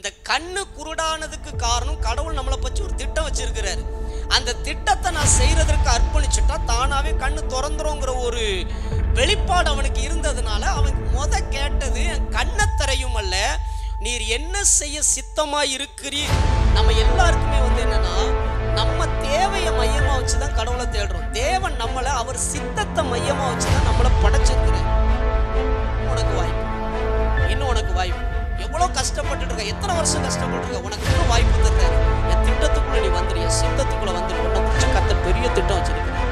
இந்த கண்ணு குருடானதுக்கு காரணம் கடவுள் நம்மளை பற்றி ஒரு திட்டம் வச்சிருக்கிறாரு. அந்த திட்டத்தை நான் செய்யறதற்கு அர்ப்பணிச்சுட்டா தானாவே கண்ணு திறந்துருங்கிற ஒரு வெளிப்பாடு அவனுக்கு இருந்ததுனால அவன் கேட்டது கண்ணை தரையும் அல்ல, நீர் என்ன செய்ய சித்தமா இருக்கிறீர். நம்ம எல்லாருக்குமே என்னன்னா நம்ம தேவையை மையமா வச்சுதான் கடவுளை தேடுறோம். தேவன் நம்மளை அவர் சித்தத்தை மையமா வச்சுதான் நம்மளை படைச்சிருக்கிறார். உனக்கு வாய்ப்பு, இன்னும் உனக்கு வாய்ப்பு. எவ்வளவு கஷ்டப்பட்டு இருக்க, எத்தனை வருஷம் கஷ்டப்பட்டு இருக்க, உனக்கு இன்னும் வாய்ப்பு தர்றாரு. என் திட்டத்துக்குள்ள நீ வந்துரு, என் சித்தத்துக்குள்ள வந்துரு. உன்னை பிடிச்ச கர்த்தர் பெரிய திட்டம் வச்சிருக்கிறேன்.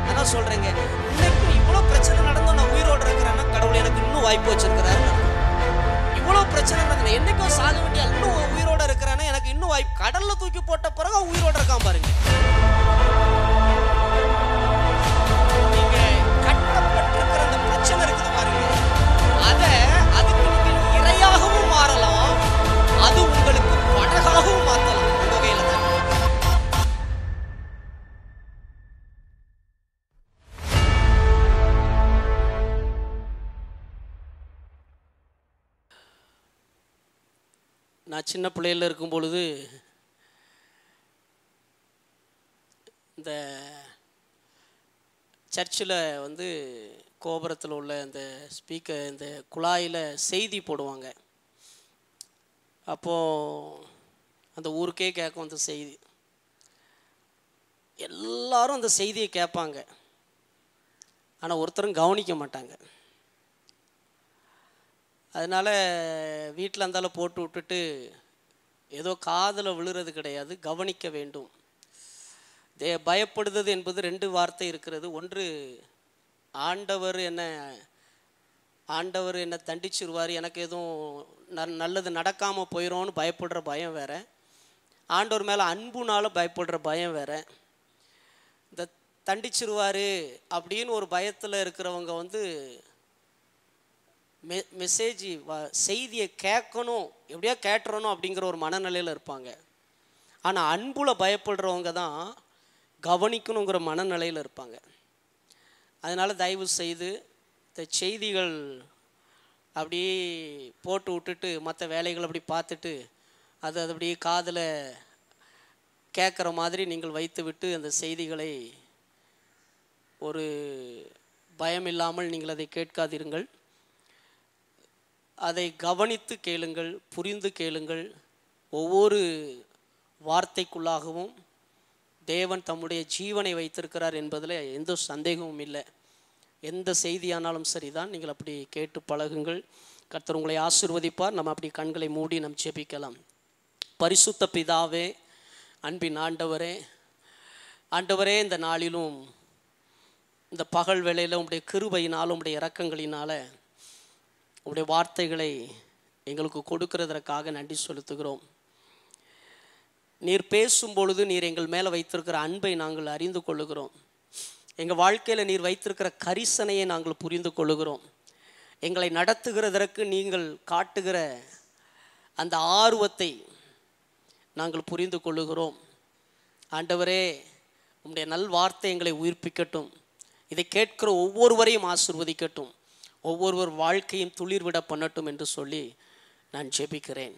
அதான் சொல்றேங்க, இன்னைக்கு இவ்வளவு பிரச்சனை நடந்தும் நான் உயிரோடு இருக்கிறேன்னா கடவுள் எனக்கு இன்னும் வாய்ப்பு வச்சிருக்கிறாரு. இவ்வளவு பிரச்சனை நடந்தது, என்னைக்கும் சாக வேண்டிய இன்னும் உயிரோட இருக்கிறேன்னா எனக்கு இன்னும் வாய்ப்பு. கடல்ல தூக்கி போட்ட பிறகு உயிரோட இருக்கான் பாருங்க. நீங்க கட்டப்பட்டிருக்கிற அந்த பிரச்சனை இருக்குது பாருங்க, அதுக்கு நீங்கள் இரையாகவும் மாறலாம், அது உங்களுக்கு படகாகவும் மாற்றலாம். உங்க கையில தான். நான் சின்ன பிள்ளையில் இருக்கும் பொழுது இந்த சர்ச்சில் கோபுரத்தில் உள்ள அந்த ஸ்பீக்கர், இந்த குழாயில் செய்தி போடுவாங்க. அப்போது அந்த ஊருக்கே கேட்கும் அந்த செய்தி. எல்லாரும் அந்த செய்தியை கேட்பாங்க, ஆனால் ஒருத்தரும் கவனிக்க மாட்டாங்க. அதனால் வீட்டில் இருந்தாலும் போட்டு விட்டுட்டு ஏதோ காதில் விழுறது கிடையாது, கவனிக்க வேண்டும். பயப்படுறது என்பது 2 வார்த்தை இருக்கிறது. ஒன்று, ஆண்டவர் என்ன தண்டிச்சிருவார், எனக்கு எதுவும் நல்லது நடக்காமல் போயிடும்னு பயப்படுற பயம் வேறு. ஆண்டவர் மேலே அன்புனால பயப்படுற பயம் வேறு. இந்த தண்டிச்சிருவார் அப்படின்னு ஒரு பயத்தில் இருக்கிறவங்க செய்தியை கேட்கணும், எப்படியா கேட்டுறணும் அப்படிங்கிற ஒரு மனநிலையில் இருப்பாங்க. ஆனால் அன்புல பயப்படுறவங்க தான் கவனிக்கணுங்கிற மனநிலையில் இருப்பாங்க. அதனால் தயவு செய்து இந்த செய்திகள் அப்படியே போட்டு விட்டுட்டு மற்ற வேலைகள் அப்படி பார்த்துட்டு அது அப்படியே காதில் கேட்குற மாதிரி நீங்கள் வைத்து விட்டு அந்த செய்திகளை ஒரு பயம் இல்லாமல் நீங்கள் அதை கேட்காதீர்கள். அதை கவனித்து கேளுங்கள், புரிந்து கேளுங்கள். ஒவ்வொரு வார்த்தைக்குள்ளாகவும் தேவன் தம்முடைய ஜீவனை வைத்திருக்கிறார் என்பதில் எந்த சந்தேகமும் இல்லை. எந்த செய்தியானாலும் சரிதான், நீங்கள் அப்படி கேட்டு பழகுங்கள். கர்த்தர் உங்களை ஆசீர்வதிப்பார். நம்ம அப்படி கண்களை மூடி நம்ம ஜெபிக்கலாம். பரிசுத்த பிதாவே, அன்பின் ஆண்டவரே, இந்த நாளிலும் இந்த பகல் வேளையில் உங்களுடைய கிருபையினால், உங்களுடைய இரக்கங்களினால் உங்களுடைய வார்த்தைகளை எங்களுக்கு கொடுக்கிறதற்காக நன்றி செலுத்துகிறோம். நீர் பேசும் பொழுது நீர் எங்கள் மேலே வைத்திருக்கிற அன்பை நாங்கள் அறிந்து கொள்ளுகிறோம். எங்கள் வாழ்க்கையில் நீர் வைத்திருக்கிற கரிசனையை நாங்கள் புரிந்து கொள்ளுகிறோம். எங்களை நடத்துகிறதற்கு நீங்கள் காட்டுகிற அந்த ஆர்வத்தை நாங்கள் புரிந்து கொள்ளுகிறோம். ஆண்டவரே, உம்முடைய நல் வார்த்தை எங்களை உயிர்ப்பிக்கட்டும். இதை கேட்கிற ஒவ்வொருவரையும் ஆசீர்வதிக்கட்டும். ஒவ்வொருவர் வாழ்க்கையும் துளிர்விட பண்ணட்டும் என்று சொல்லி நான் ஜெபிக்கிறேன்.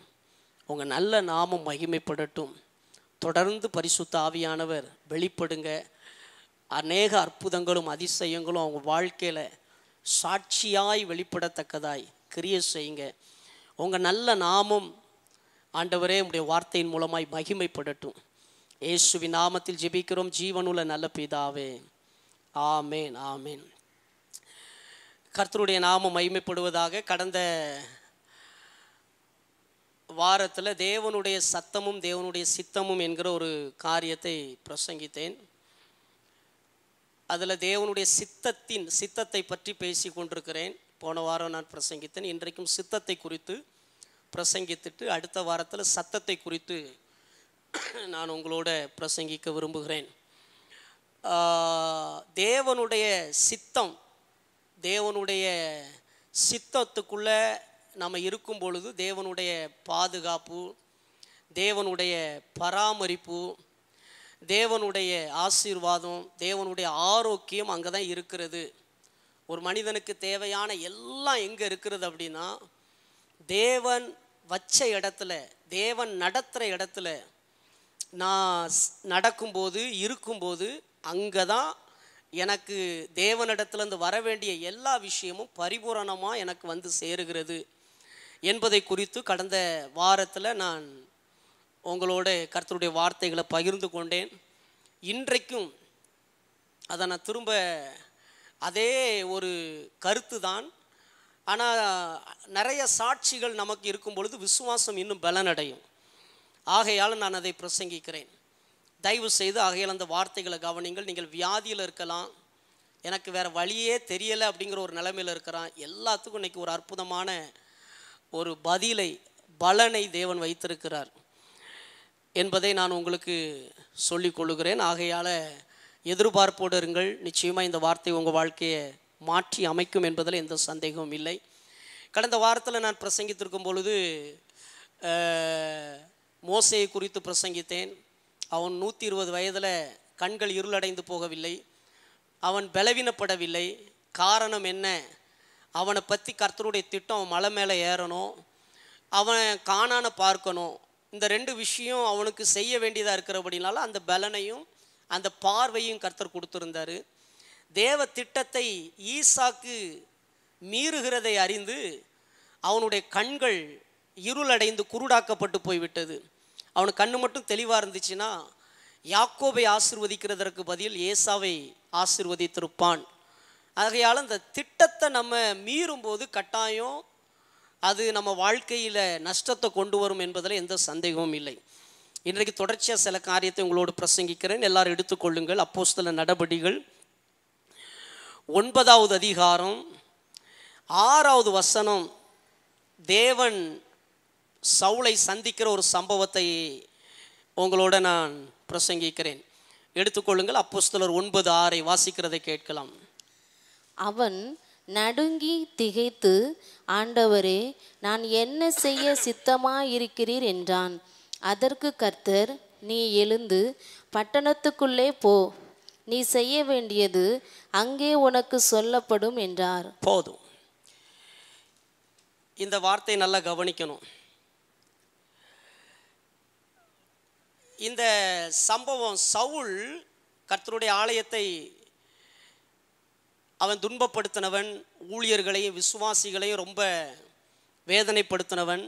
உங்கள் நல்ல நாமம் மகிமைப்படட்டும். தொடர்ந்து பரிசுத்த ஆவியானவர் வெளிப்படுங்க. அநேக அற்புதங்களும் அதிசயங்களும் அவங்க வாழ்க்கையில் சாட்சியாய் வெளிப்படத்தக்கதாய் கிரியை செய்யுங்க. உங்கள் நல்ல நாமம் ஆண்டவரே உம்முடைய வார்த்தையின் மூலமாய் மகிமைப்படட்டும். இயேசுவின் நாமத்தில் ஜெபிக்கிறோம் ஜீவனுள்ள நல்ல பிதாவே, ஆமேன், ஆமேன். கர்த்தருடைய நாமம் மகிமைப்படுவதாக. கடந்த வாரத்தில் தேவனுடைய சத்தமும் தேவனுடைய சித்தமும் என்கிற ஒரு காரியத்தை பிரசங்கித்தேன். அதில் தேவனுடைய சித்தத்தை பற்றி பேசி கொண்டிருக்கிறேன். போன வாரம் நான் பிரசங்கித்தேன். இன்றைக்கும் சித்தத்தை குறித்து பிரசங்கித்துட்டு அடுத்த வாரத்தில் சத்தத்தை குறித்து நான் உங்களோட பிரசங்கிக்க விரும்புகிறேன். தேவனுடைய சித்தத்துக்குள்ளே நம்ம இருக்கும் பொழுது தேவனுடைய பாதுகாப்பு, தேவனுடைய பராமரிப்பு, தேவனுடைய ஆசீர்வாதம், தேவனுடைய ஆரோக்கியம் அங்கே தான் இருக்கிறது. ஒரு மனிதனுக்கு தேவையான எல்லாம் எங்கே இருக்கிறது அப்படின்னா, தேவன் வச்ச இடத்துல, தேவன் நடத்துகிற இடத்துல நான் நடக்கும்போது இருக்கும்போது அங்கே தான் எனக்கு தேவனிடத்துலேருந்து வர வேண்டிய எல்லா விஷயமும் பரிபூரணமாக எனக்கு வந்து சேருகிறது என்பதை குறித்து கடந்த வாரத்தில் நான் உங்களோட கர்த்தருடைய வார்த்தைகளை பகிர்ந்து கொண்டேன். இன்றைக்கும் அதை நான் திரும்ப அதே ஒரு கருத்து தான். ஆனால் நிறைய சாட்சிகள் நமக்கு இருக்கும் பொழுது விசுவாசம் இன்னும் பலனடையும். ஆகையால் நான் அதை பிரசங்கிக்கிறேன். தயவு செய்து ஆகையால் அந்த வார்த்தைகளை கவனிங்கள். நீங்கள் வியாதியில் இருக்கலாம், எனக்கு வேறு வழியே தெரியலை அப்படிங்கிற ஒரு நிலைமையில் இருக்கிறான். எல்லாத்துக்கும் இன்றைக்கி ஒரு அற்புதமான ஒரு பதிலை, பலனை தேவன் வைத்திருக்கிறார் என்பதை நான் உங்களுக்கு சொல்லிக் கொள்ளுகிறேன். ஆகையால் எதிர்பார்ப்போடு இருங்கள். நிச்சயமாக இந்த வார்த்தை உங்கள் வாழ்க்கையை மாற்றி அமைக்கும் என்பதில் எந்த சந்தேகமும் இல்லை. கடந்த வாரத்தில் நான் பிரசங்கித்திருக்கும் பொழுது மோசேயை குறித்து பிரசங்கித்தேன். அவன் 120 வயதில் கண்கள் இருளடைந்து போகவில்லை, அவன் பலவீனப்படவில்லை. காரணம் என்ன? அவனை பற்றி கர்த்தருடைய திட்டம், அவன் மலை மேலே ஏறணும், அவன் கானானை பார்க்கணும். இந்த 2 விஷயம் அவனுக்கு செய்ய வேண்டியதாக இருக்கிறபடினால அந்த பலனையும் அந்த பார்வையும் கர்த்தர் கொடுத்துருந்தார். தேவ திட்டத்தை ஈசாக்கு மீறுகிறதை அறிந்து அவனுடைய கண்கள் இருளடைந்து குருடாக்கப்பட்டு போய்விட்டது. அவனுக்கு கண்ணு மட்டும் தெளிவாக இருந்துச்சுன்னா யாக்கோபை ஆசீர்வதிக்கிறதற்கு பதில் ஏசாவை ஆசீர்வதித்திருப்பான். ஆகையால் அந்த திட்டத்தை நம்ம மீறும்போது கட்டாயம் அது நம்ம வாழ்க்கையில் நஷ்டத்தை கொண்டு வரும் என்பதில் எந்த சந்தேகமும் இல்லை. இன்றைக்கு தொடர்ச்சியாக சில காரியத்தை உங்களோடு பிரசங்கிக்கிறேன். எல்லாரும் எடுத்துக்கொள்ளுங்கள். அப்போஸ்தலர் நடபடிகள் 9வது அதிகாரம் 6வது வசனம். தேவன் சவுலை சந்திக்கிற ஒரு சம்பவத்தை உங்களோட நான் பிரசங்கிக்கிறேன். எடுத்துக்கொள்ளுங்கள். அப்போஸ்தலர் 9:6 வாசிக்கிறதை கேட்கலாம். அவன் நடுங்கி திகைத்து, ஆண்டவரே, நான் என்ன செய்ய சித்தமாயிருக்கிறீர் என்றான். அதற்கு கர்த்தர், நீ எழுந்து பட்டணத்துக்குள்ளே போ, நீ செய்ய வேண்டியது அங்கே உனக்கு சொல்லப்படும் என்றார். போதும். இந்த வார்த்தையை நல்லா கவனிக்கணும். இந்த சம்பவம், சவுல் கர்த்தருடைய ஆலயத்தை அவன் துன்பப்படுத்தினவன், ஊழியர்களையும் விசுவாசிகளையும் ரொம்ப வேதனைப்படுத்தினவன்.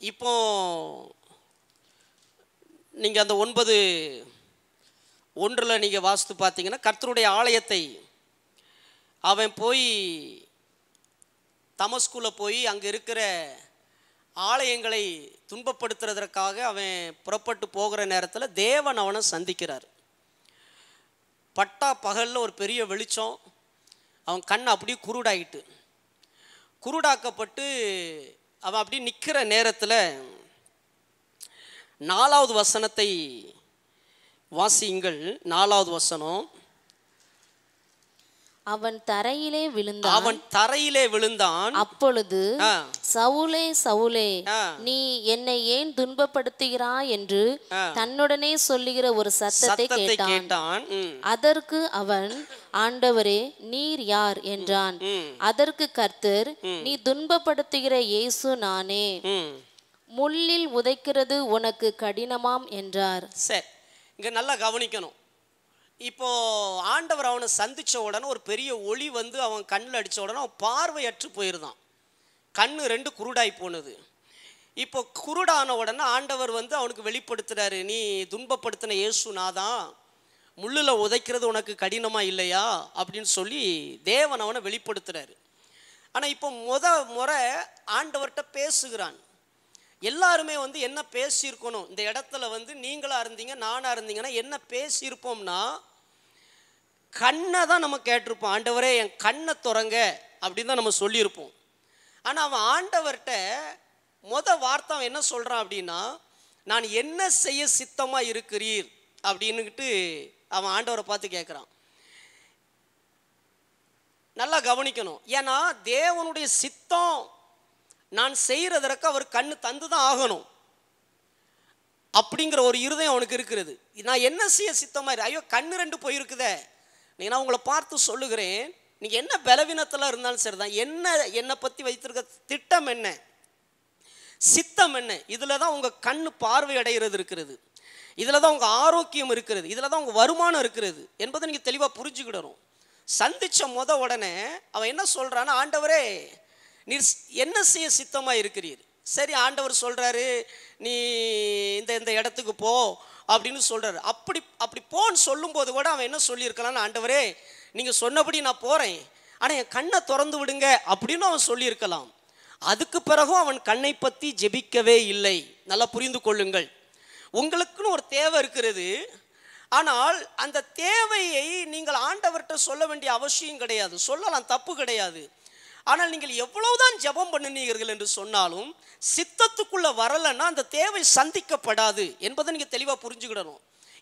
இப்போ நீங்கள் அந்த 9:1 நீங்கள் வாசித்து பார்த்தீங்கன்னா, கர்த்தருடைய ஆலயத்தை அவன் போய் தமஸ்குல போய் அங்கே இருக்கிற ஆலயங்களை துன்பப்படுத்துறதற்காக அவன் புறப்பட்டு போகிற நேரத்தில் தேவன் அவனை சந்திக்கிறார். பட்டா பகலில் ஒரு பெரிய வெளிச்சம், அவன் கண் அப்படியே குருடாக்கப்பட்டு அவன் அப்படி நிற்கிற நேரத்தில் 4வது வசனத்தை வாசியுங்கள். 4வது வசனம். அவன் தரையிலே விழுந்தான். அப்பொழுது, சவுலே, சவுலே, நீ என்னை ஏன் துன்பப்படுத்துகிறாய் என்று தன்னுடனே சொல்லுகிற ஒரு சத்தத்தை கேட்டான். அதற்கு அவன், ஆண்டவரே, நீர் யார் என்றான். அதற்கு கர்த்தர், நீ துன்பப்படுத்துகிற இயேசு நானே, முள்ளில் உதைக்கிறது உனக்கு கடினமாம் என்றார். சரி, இங்க நல்லா கவனிக்கணும். இப்போ ஆண்டவர் அவனை சந்தித்த உடனே ஒரு பெரிய ஒளி வந்து அவன் கண்ணில் அடித்த உடனே அவன் பார்வையற்று போயிருந்தான். கண்ணு 2 குருடாய் போனது. இப்போ குருடான உடனே ஆண்டவர் வந்து அவனுக்கு வெளிப்படுத்துறாரு, நீ துன்பப்படுத்தின இயேசு நாதான், முள்ளில் உதைக்கிறது உனக்கு கடினமாக இல்லையா அப்படின்னு சொல்லி தேவன் அவனை வெளிப்படுத்துறாரு. ஆனால் இப்போ முறை ஆண்டவர்கிட்ட பேசுகிறான். எல்லாருமே வந்து என்ன பேசியிருக்கணும், இந்த இடத்துல வந்து நீங்களாக இருந்தீங்க நானாக இருந்தீங்கன்னா என்ன பேசியிருப்போம்னா, கண்ணை தான் நம்ம கேட்டிருப்போம். ஆண்டவரே என் கண்ணை திறங்க அப்படின்னு தான் நம்ம சொல்லியிருப்போம். ஆனால் அவன் ஆண்டவர்கிட்ட வார்த்தை அவன் என்ன சொல்கிறான் அப்படின்னா, நான் என்ன செய்ய சித்தமாக இருக்கிறீர் அப்படின்னுக்கிட்டு அவன் ஆண்டவரை பார்த்து கேட்குறான். நல்லா கவனிக்கணும். ஏன்னா தேவனுடைய சித்தம் நான் செய்கிறதற்கு அவர் கண்ணு தந்து தான் ஆகணும் அப்படிங்கிற ஒரு இருதயம் அவனுக்கு இருக்கிறது. நான் என்ன செய்ய சித்தமாக, ஐயோ கண்ணு 2 போயிருக்குதே. நான் உங்களை பார்த்து சொல்லுகிறேன், நீங்கள் என்ன பலவீனத்தில் இருந்தாலும் சரி தான், என்னை பற்றி வைத்திருக்க திட்டம் என்ன, சித்தம் என்ன, இதில் தான் உங்கள் கண்ணு பார்வை அடைகிறது இருக்கிறது, இதில் தான் உங்கள் ஆரோக்கியம் இருக்கிறது, இதில் தான் உங்கள் வருமானம் இருக்கிறது என்பதை நீங்கள் தெளிவாக புரிஞ்சுக்கிடணும். சந்தித்த உடனே அவன் என்ன சொல்கிறான்னா, ஆண்டவரே நீர் என்ன செய்ய சித்தமாக இருக்கிறீர். சரி, ஆண்டவர் சொல்கிறாரு நீ இந்த இடத்துக்கு போ அப்படின்னு சொல்கிறாரு. அப்படி போன்னு சொல்லும்போது கூட அவன் என்ன சொல்லியிருக்கலான்னு, ஆண்டவரே நீங்கள் சொன்னபடி நான் போகிறேன், ஆனால் என் கண்ணை திறந்து விடுங்க அப்படின்னு அவன் சொல்லியிருக்கலாம். அதுக்கு பிறகும் அவன் கண்ணை பற்றி ஜெபிக்கவே இல்லை. நல்லா புரிந்து கொள்ளுங்கள். உங்களுக்குன்னு ஒரு தேவை இருக்கிறது, ஆனால் அந்த தேவையை நீங்கள் ஆண்டவர்கிட்ட சொல்ல வேண்டிய அவசியம் கிடையாது. சொல்லலாம், தப்பு கிடையாது. ஆனால் நீங்கள் எவ்வளவுதான் ஜெபம் பண்ணினீர்கள் என்று சொன்னாலும் சித்தத்துக்குள்ள வரலைன்னா அந்த தேவை சந்திக்கப்படாது என்பதை நீங்கள் தெளிவாக புரிஞ்சுக்கிடணும்.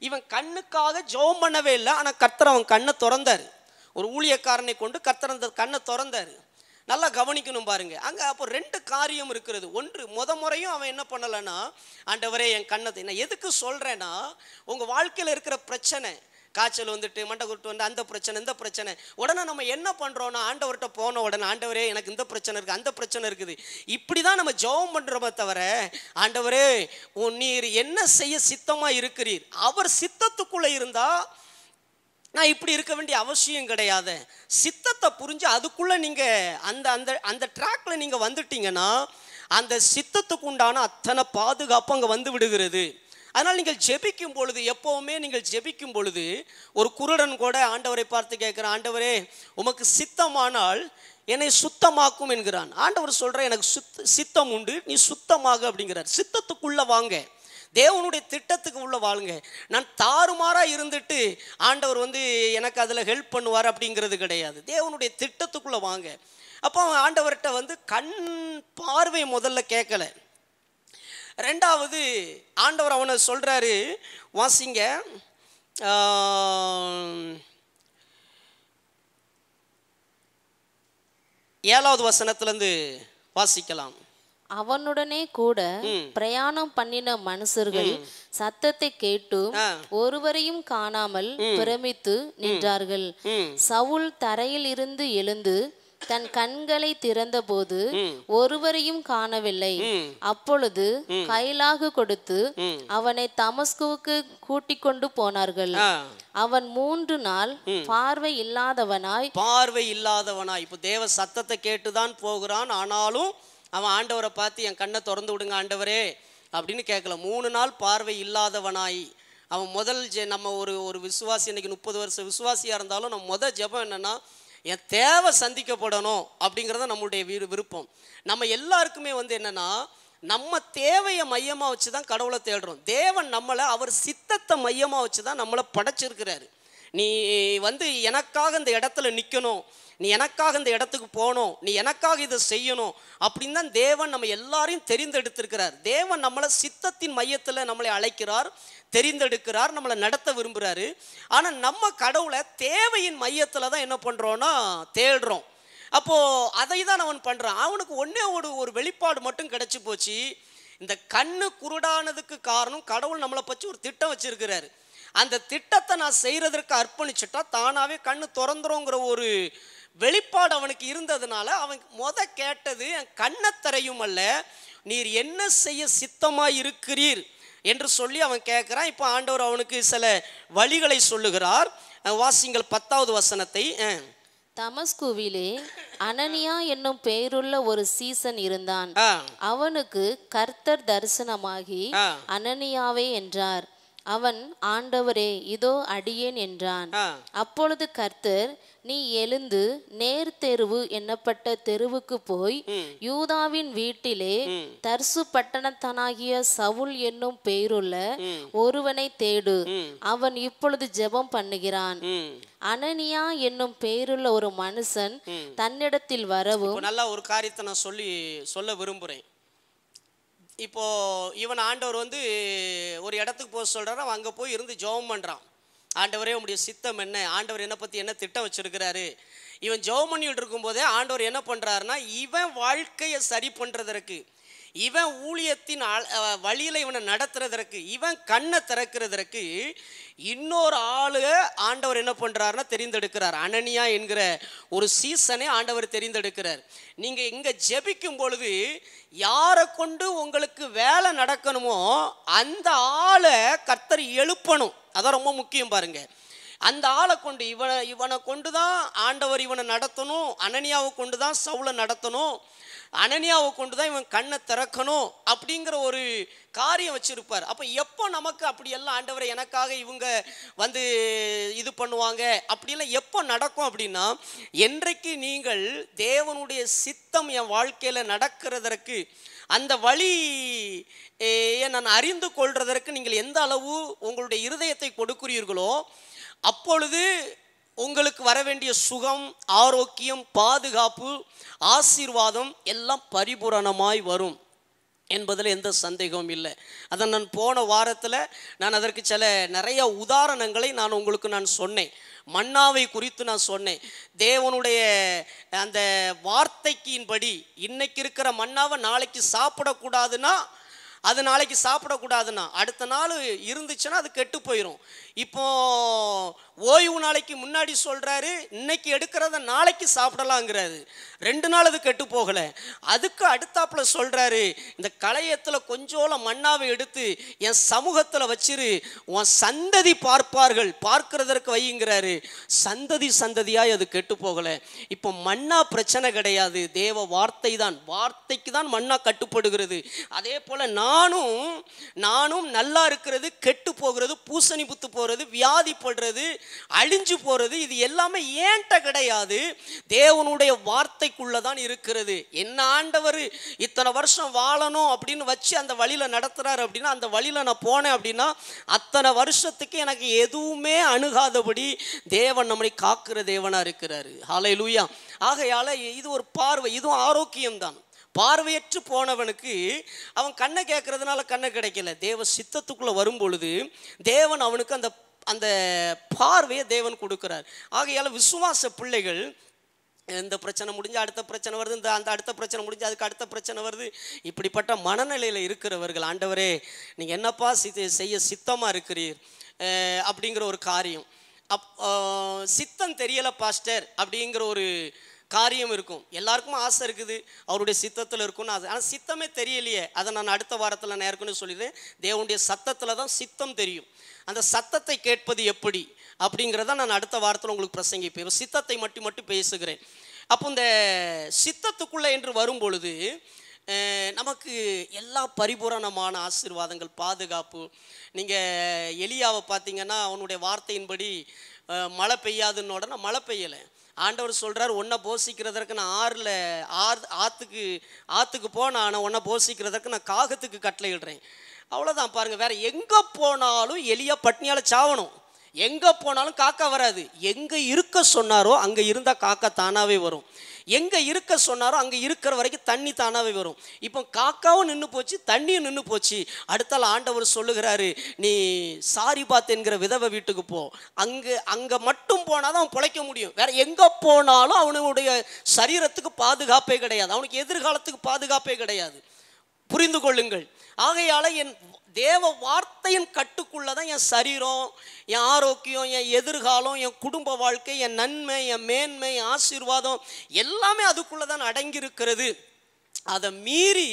இவன் கண்ணுக்காக ஜெபம் பண்ணவே இல்லை, ஆனால் கர்த்தர் அவன் கண்ணை திறந்தார். ஒரு ஊழியக்காரனை கொண்டு கர்த்தர் அந்த கண்ணை திறந்தார். நல்லா கவனிக்கணும் பாருங்க. அங்கே அப்போ 2 காரியம் இருக்கிறது. ஒன்று, முறையும் அவன் என்ன பண்ணலைன்னா, ஆண்டவரே என் கண்ணத்தை, நான் எதுக்கு சொல்கிறேன்னா, உங்கள் வாழ்க்கையில் இருக்கிற பிரச்சனை, காய்ச்சல் வந்துட்டு மண்டை கொட்டு வந்து அந்த பிரச்சனை இந்த பிரச்சனை, உடனே நம்ம என்ன பண்ணுறோன்னா ஆண்டவர்கிட்ட போன உடனே, ஆண்டவரே எனக்கு இந்த பிரச்சனை இருக்குது அந்த பிரச்சனை இருக்குது, இப்படி தான் நம்ம ஜெபம் பண்ணுறோமே தவிர, ஆண்டவரே நீர் என்ன செய்ய சித்தமாக இருக்கிறீர், அவர் சித்தத்துக்குள்ளே இருந்தால் நான் இப்படி இருக்க வேண்டிய அவசியம் கிடையாது. சித்தத்தை புரிஞ்சு அதுக்குள்ளே நீங்கள் அந்த அந்த அந்த ட்ராக்ல நீங்கள் வந்துட்டீங்கன்னா அந்த சித்தத்துக்கு உண்டான அத்தனை பாதுகாப்பு அங்கே வந்து விடுகிறது. அதனால் நீங்கள் ஜெபிக்கும் பொழுது, எப்போவுமே நீங்கள் ஜெபிக்கும் பொழுது, ஒரு குருடன் கூட ஆண்டவரை பார்த்து கேட்குறான், ஆண்டவரே உமக்கு சித்தமானால் என்னை சுத்தமாக்கும் என்கிறான். ஆண்டவர் சொல்கிற எனக்கு சித்தம் உண்டு, நீ சுத்தமாக அப்படிங்கிறார். சித்தத்துக்குள்ளே வாங்க, தேவனுடைய திட்டத்துக்கு உள்ள வாழுங்க. நான் தாறுமாறாக இருந்துட்டு ஆண்டவர் எனக்கு அதில் ஹெல்ப் பண்ணுவார் அப்படிங்கிறது கிடையாது. தேவனுடைய திட்டத்துக்குள்ளே வாங்க. அப்போ ஆண்டவர்கிட்ட கண் பார்வை முதல்ல கேட்கல. 2வது, ஆண்டவர் அவனை சொல்கிறாரு, வாசிங்க 7வது வசனத்திலிருந்து வாசிக்கலாம். அவனுடனே கூட பிரயாணம் பண்ணின மனுஷர்கள் சத்தத்தை கேட்டு ஒருவரையும் காணாமல் பிரமித்து நின்றார்கள். சவுல் தரையில் இருந்து எழுந்து தன் கண்களை திறந்தபோது ஒருவரையும் காணவில்லை. அப்பொழுது கைலாகு கொடுத்து அவனை தமஸ்குவுக்கு கூட்டிக் கொண்டு போனார்கள். அவன் 3 நாள் பார்வை இல்லாதவனாய் இப்போ தேவ சத்தத்தை கேட்டுதான் போகிறான். ஆனாலும் அவன் ஆண்டவரை பார்த்து என் கண்ணை திறந்து விடுங்க ஆண்டவரே அப்படின்னு கேட்கல. 3 நாள் பார்வை இல்லாதவனாய் அவன் முதல் நம்ம ஒரு விசுவாசி, இன்னைக்கு 30 வருஷம் விசுவாசியாக இருந்தாலும் நம்ம முதல் ஜெபம் என்னன்னா, என் தேவை சந்திக்கப்படணும் அப்படிங்கிறத நம்மளுடைய விருப்பம். நம்ம எல்லாருக்குமே என்னன்னா, நம்ம தேவையை மையமாக வச்சு தான் கடவுளை தேடுறோம். தேவன் நம்மளை அவர் சித்தத்தை மையமாக வச்சு தான் நம்மளை படைச்சிருக்கிறாரு. நீ எனக்காக இந்த இடத்துல நிற்கணும், நீ எனக்காக இந்த இடத்துக்கு போகணும், நீ எனக்காக இதை செய்யணும் அப்படின்னு தான் தேவன் நம்ம எல்லாரையும் தெரிந்தெடுத்திருக்கிறார். தேவன் நம்மளை சித்தத்தின் மையத்தில் நம்மளை அழைக்கிறார், தெரிந்தெடுக்கிறார், நம்மளை நடத்த விரும்புகிறாரு. ஆனால் நம்ம கடவுளை தேவையின் மையத்தில் தான் என்ன பண்ணுறோன்னா தேடுறோம். அப்போது அதை தான் அவன் பண்ணுறான். அவனுக்கு ஒரு வெளிப்பாடு மட்டும் கிடச்சி போச்சு. இந்த கண்ணு குருடானதுக்கு காரணம் கடவுள் நம்மளை பற்றி ஒரு திட்டம் வச்சிருக்கிறாரு. அந்த திட்டத்தை நான் செய்கிறதற்கு அர்ப்பணிச்சுட்டா தானாகவே கண்ணு திறந்துருங்கிற ஒரு வெளிப்பாடு அவனுக்கு இருந்ததுனால அவன் கேட்டது, என் கண்ணை திரையும் அல்ல, நீர் என்ன செய்ய சித்தமாக இருக்கிறீர் என்று சொல்லி அவன் கேட்குறான். இப்போ ஆண்டவர் அவனுக்கு சில வழிகளை சொல்லுகிறார். வாசிங்கள் 10வது வசனத்தை. தமஸ்குவிலே அனனியா என்னும் பெயருள்ள ஒரு சீசன் இருந்தான். அவனுக்கு கர்த்தர் தரிசனமாகி அனனியாவே என்றார். அவன், ஆண்டவரே இதோ அடியேன் என்றான். அப்பொழுது கர்த்தர், நீ எழுந்து நேர் தெருவு என்னப்பட்ட தெருவுக்கு போய் யூதாவின் வீட்டிலே தர்சு பட்டணத்தானாகிய சவுல் என்னும் பெயருள்ள ஒருவனை தேடு, அவன் இப்பொழுது ஜெபம் பண்ணுகிறான். அனனியா என்னும் பெயருள்ள ஒரு மனுஷன் தன்னிடத்தில் வரவும். நல்ல ஒரு காரியத்தை நான் சொல்ல விரும்புகிறேன். இப்போ இவன் ஆண்டவர் ஒரு இடத்துக்கு போக சொல்கிறாரு. அவன் அங்கே போய் இருந்து ஜெபம் பண்ணுறான். ஆண்டவரே உங்களுடைய சித்தம் என்ன, ஆண்டவர் என்னை பற்றி என்ன திட்டம் வச்சிருக்கிறாரு. இவன் ஜெபம் பண்ணிட்டு இருக்கும்போதே ஆண்டவர் என்ன பண்ணுறாருன்னா, இவன் வாழ்க்கையை சரி பண்ணுறதற்கு, இவன் ஊழியத்தின் வழியில் இவனை நடத்துறதற்கு, இவன் கண்ணை திறக்கிறதற்கு இன்னொரு ஆளு ஆண்டவர் என்ன பண்ணுறாருன்னா தெரிந்தெடுக்கிறார். அனனியா என்கிற ஒரு சீசனை ஆண்டவர் தெரிந்தெடுக்கிறார். நீங்கள் இங்கே ஜெபிக்கும் பொழுது யாரை கொண்டு உங்களுக்கு வேலை நடக்கணுமோ அந்த ஆளை கர்த்தர் எழுப்பணும். அதான் ரொம்ப முக்கியம் பாருங்க. அந்த ஆளை கொண்டு இவனை கொண்டு தான் ஆண்டவர் இவனை நடத்தணும். அனனியாவை கொண்டு தான் சவுலை நடத்தணும். அனனியாவை கொண்டு தான் இவன் கண்ணை திறக்கணும் அப்படிங்கிற ஒரு காரியம் வச்சிருப்பார். அப்போ எப்போ நமக்கு அப்படியெல்லாம் ஆண்டவரை எனக்காக இவங்க வந்து இது பண்ணுவாங்க அப்படிலாம் எப்போ நடக்கும் அப்படின்னா, என்றைக்கு நீங்கள் தேவனுடைய சித்தம் என் வாழ்க்கையில் நடக்கிறதற்கு, அந்த வழி நான் அறிந்து கொள்றதற்கு நீங்கள் எந்த அளவு உங்களுடைய இருதயத்தை கொடுக்கிறீர்களோ அப்பொழுது உங்களுக்கு வர வேண்டிய சுகம், ஆரோக்கியம், பாதுகாப்பு, ஆசீர்வாதம் எல்லாம் பரிபூரணமாய் வரும் என்பதில் எந்த சந்தேகமும் இல்லை. அதை நான் போன வாரத்தில் நான் அதற்கு நிறைய உதாரணங்களை நான் உங்களுக்கு சொன்னேன். மன்னாவை குறித்து நான் சொன்னேன். தேவனுடைய அந்த வார்த்தைக்கின்படி இன்னைக்கு இருக்கிற மன்னாவை நாளைக்கு சாப்பிடக்கூடாதுன்னா, அது நாளைக்கு சாப்பிடக்கூடாதுன்னா அடுத்த நாள் இருந்துச்சுன்னா அது கெட்டு போயிடும். இப்போ ஓய்வு நாளைக்கு முன்னாடி சொல்கிறாரு, இன்னைக்கு எடுக்கிறத நாளைக்கு சாப்பிடலாங்கிறாரு. 2 நாள் அது கெட்டு போகலை. அதுக்கு அடுத்தாப்புல சொல்கிறாரு, இந்த களையத்தில் கொஞ்சோளம் மன்னாவை எடுத்து என் சமூகத்தில் வச்சிரு, உன் சந்ததி பார்ப்பார்கள், பார்க்கிறதற்கு வைங்கிறாரு. சந்ததி சந்ததியாய் அது கெட்டு போகலை. இப்போ மன்னா பிரச்சனை கிடையாது, தேவ வார்த்தை தான். வார்த்தைக்கு தான் மன்னா கட்டுப்படுகிறது. அதே போல் நானும் நல்லா இருக்கிறது, கெட்டு போகிறது, பூசணி புத்து போகிறது, வியாதிப்படுறது, அழிஞ்சு போகிறது, இது எல்லாமே ஏன்ட்ட கிடையாது, தேவனுடைய வார்த்தைக்குள்ளதான் இருக்கிறது. என்ன ஆண்டவர் இத்தனை வருஷம் வாழணும் அப்படின்னு வச்சு அந்த வழியில நடத்துறாரு அப்படின்னா, அந்த வழியில நான் போனேன் அப்படின்னா அத்தனை வருஷத்துக்கு எனக்கு எதுவுமே அணுகாதபடி தேவன் நம்மை காக்கிற தேவனா இருக்கிறாரு. ஹல்லேலூயா. ஆகையால இது ஒரு பார்வை, இதுவும் ஆரோக்கியம்தான். பார்வையற்று போனவனுக்கு அவன் கண்ணை கேட்கறதுனால கண்ணை கிடைக்கல. தேவ சித்தத்துக்குள்ள வரும் பொழுது தேவன் அவனுக்கு அந்த அந்த பார்வையை தேவன் கொடுக்கிறார். ஆகையால விசுவாச பிள்ளைகள், இந்த பிரச்சனை முடிஞ்சு அடுத்த பிரச்சனை வருது, அந்த அடுத்த பிரச்சனை முடிஞ்சு அதுக்கு அடுத்த பிரச்சனை வருது, இப்படிப்பட்ட மனநிலையில் இருக்கிறவர்கள், ஆண்டவரே நீங்கள் என்னப்பா செய்ய சித்தமாக இருக்கிறீர் அப்படிங்கிற ஒரு காரியம், சித்தம் தெரியலை பாஸ்டர் அப்படிங்கிற ஒரு காரியம் இருக்கும். எல்லாருக்கும் ஆசை இருக்குது, அவருடைய சித்தத்தில் இருக்கும்னு ஆசை. ஆனால் சித்தமே தெரியலையே. அதை நான் அடுத்த வாரத்தில் நான் ஏற்கனவே சொல்லிடுறேன். தேவனுடைய சத்தத்தில் தான் சித்தம் தெரியும். அந்த சத்தத்தை கேட்பது எப்படி அப்படிங்கிறத நான் அடுத்த வாரத்தில் உங்களுக்கு பிரசங்கிப்பேன். சித்தத்தை மட்டும் பேசுகிறேன். அப்போ இந்த சித்தத்துக்குள்ளே என்று வரும் பொழுது நமக்கு எல்லா பரிபூரணமான ஆசீர்வாதங்கள், பாதுகாப்பு. நீங்கள் எலியாவை பார்த்தீங்கன்னா அவனுடைய வார்த்தையின்படி மழை பெய்யாதுன்னு உடனே மழை பெய்யலை. ஆண்டவர் சொல்கிறார், உன்னை போஷிக்கிறதற்கு நான் ஆற்றுக்கு போனால் உன்னை போஷிக்கிறதற்கு நான் காகத்துக்கு கட்டளையிடுறேன். அவ்வளோதான். பாருங்கள், வேறு எங்கே போனாலும் எலியா பட்னியால் சாவணும். எங்கே போனாலும் காக்கா வராது. எங்கே இருக்க சொன்னாரோ அங்கே இருந்தால் காக்கா தானாகவே வரும். எங்கே இருக்க சொன்னாரோ அங்கே இருக்கிற வரைக்கும் தண்ணி தானாகவே வரும். இப்போ காக்காவும் நின்று போச்சு, தண்ணியும் நின்று போச்சு. அடுத்தால ஆண்டவர் சொல்லுகிறாரு, நீ சாரிபாத் என்கிற விதவை வீட்டுக்கு போ. அங்கே மட்டும் போனால் தான் அவன் பிழைக்க முடியும். வேற எங்கே போனாலும் அவனுடைய சரீரத்துக்கு பாதுகாப்பே கிடையாது, அவனுக்கு எதிர்காலத்துக்கு பாதுகாப்பே கிடையாது. புரிந்து கொள்ளுங்கள். ஆகையால என் தேவ வார்த்தையின் கட்டுக்குள்ளதான் என் சரீரம், என் ஆரோக்கியம், என் எதிர்காலம், என் குடும்ப வாழ்க்கை, என் நன்மை, என் மேன்மை, ஆசீர்வாதம் எல்லாமே அதுக்குள்ளதான் அடங்கி இருக்கிறது. அதை மீறி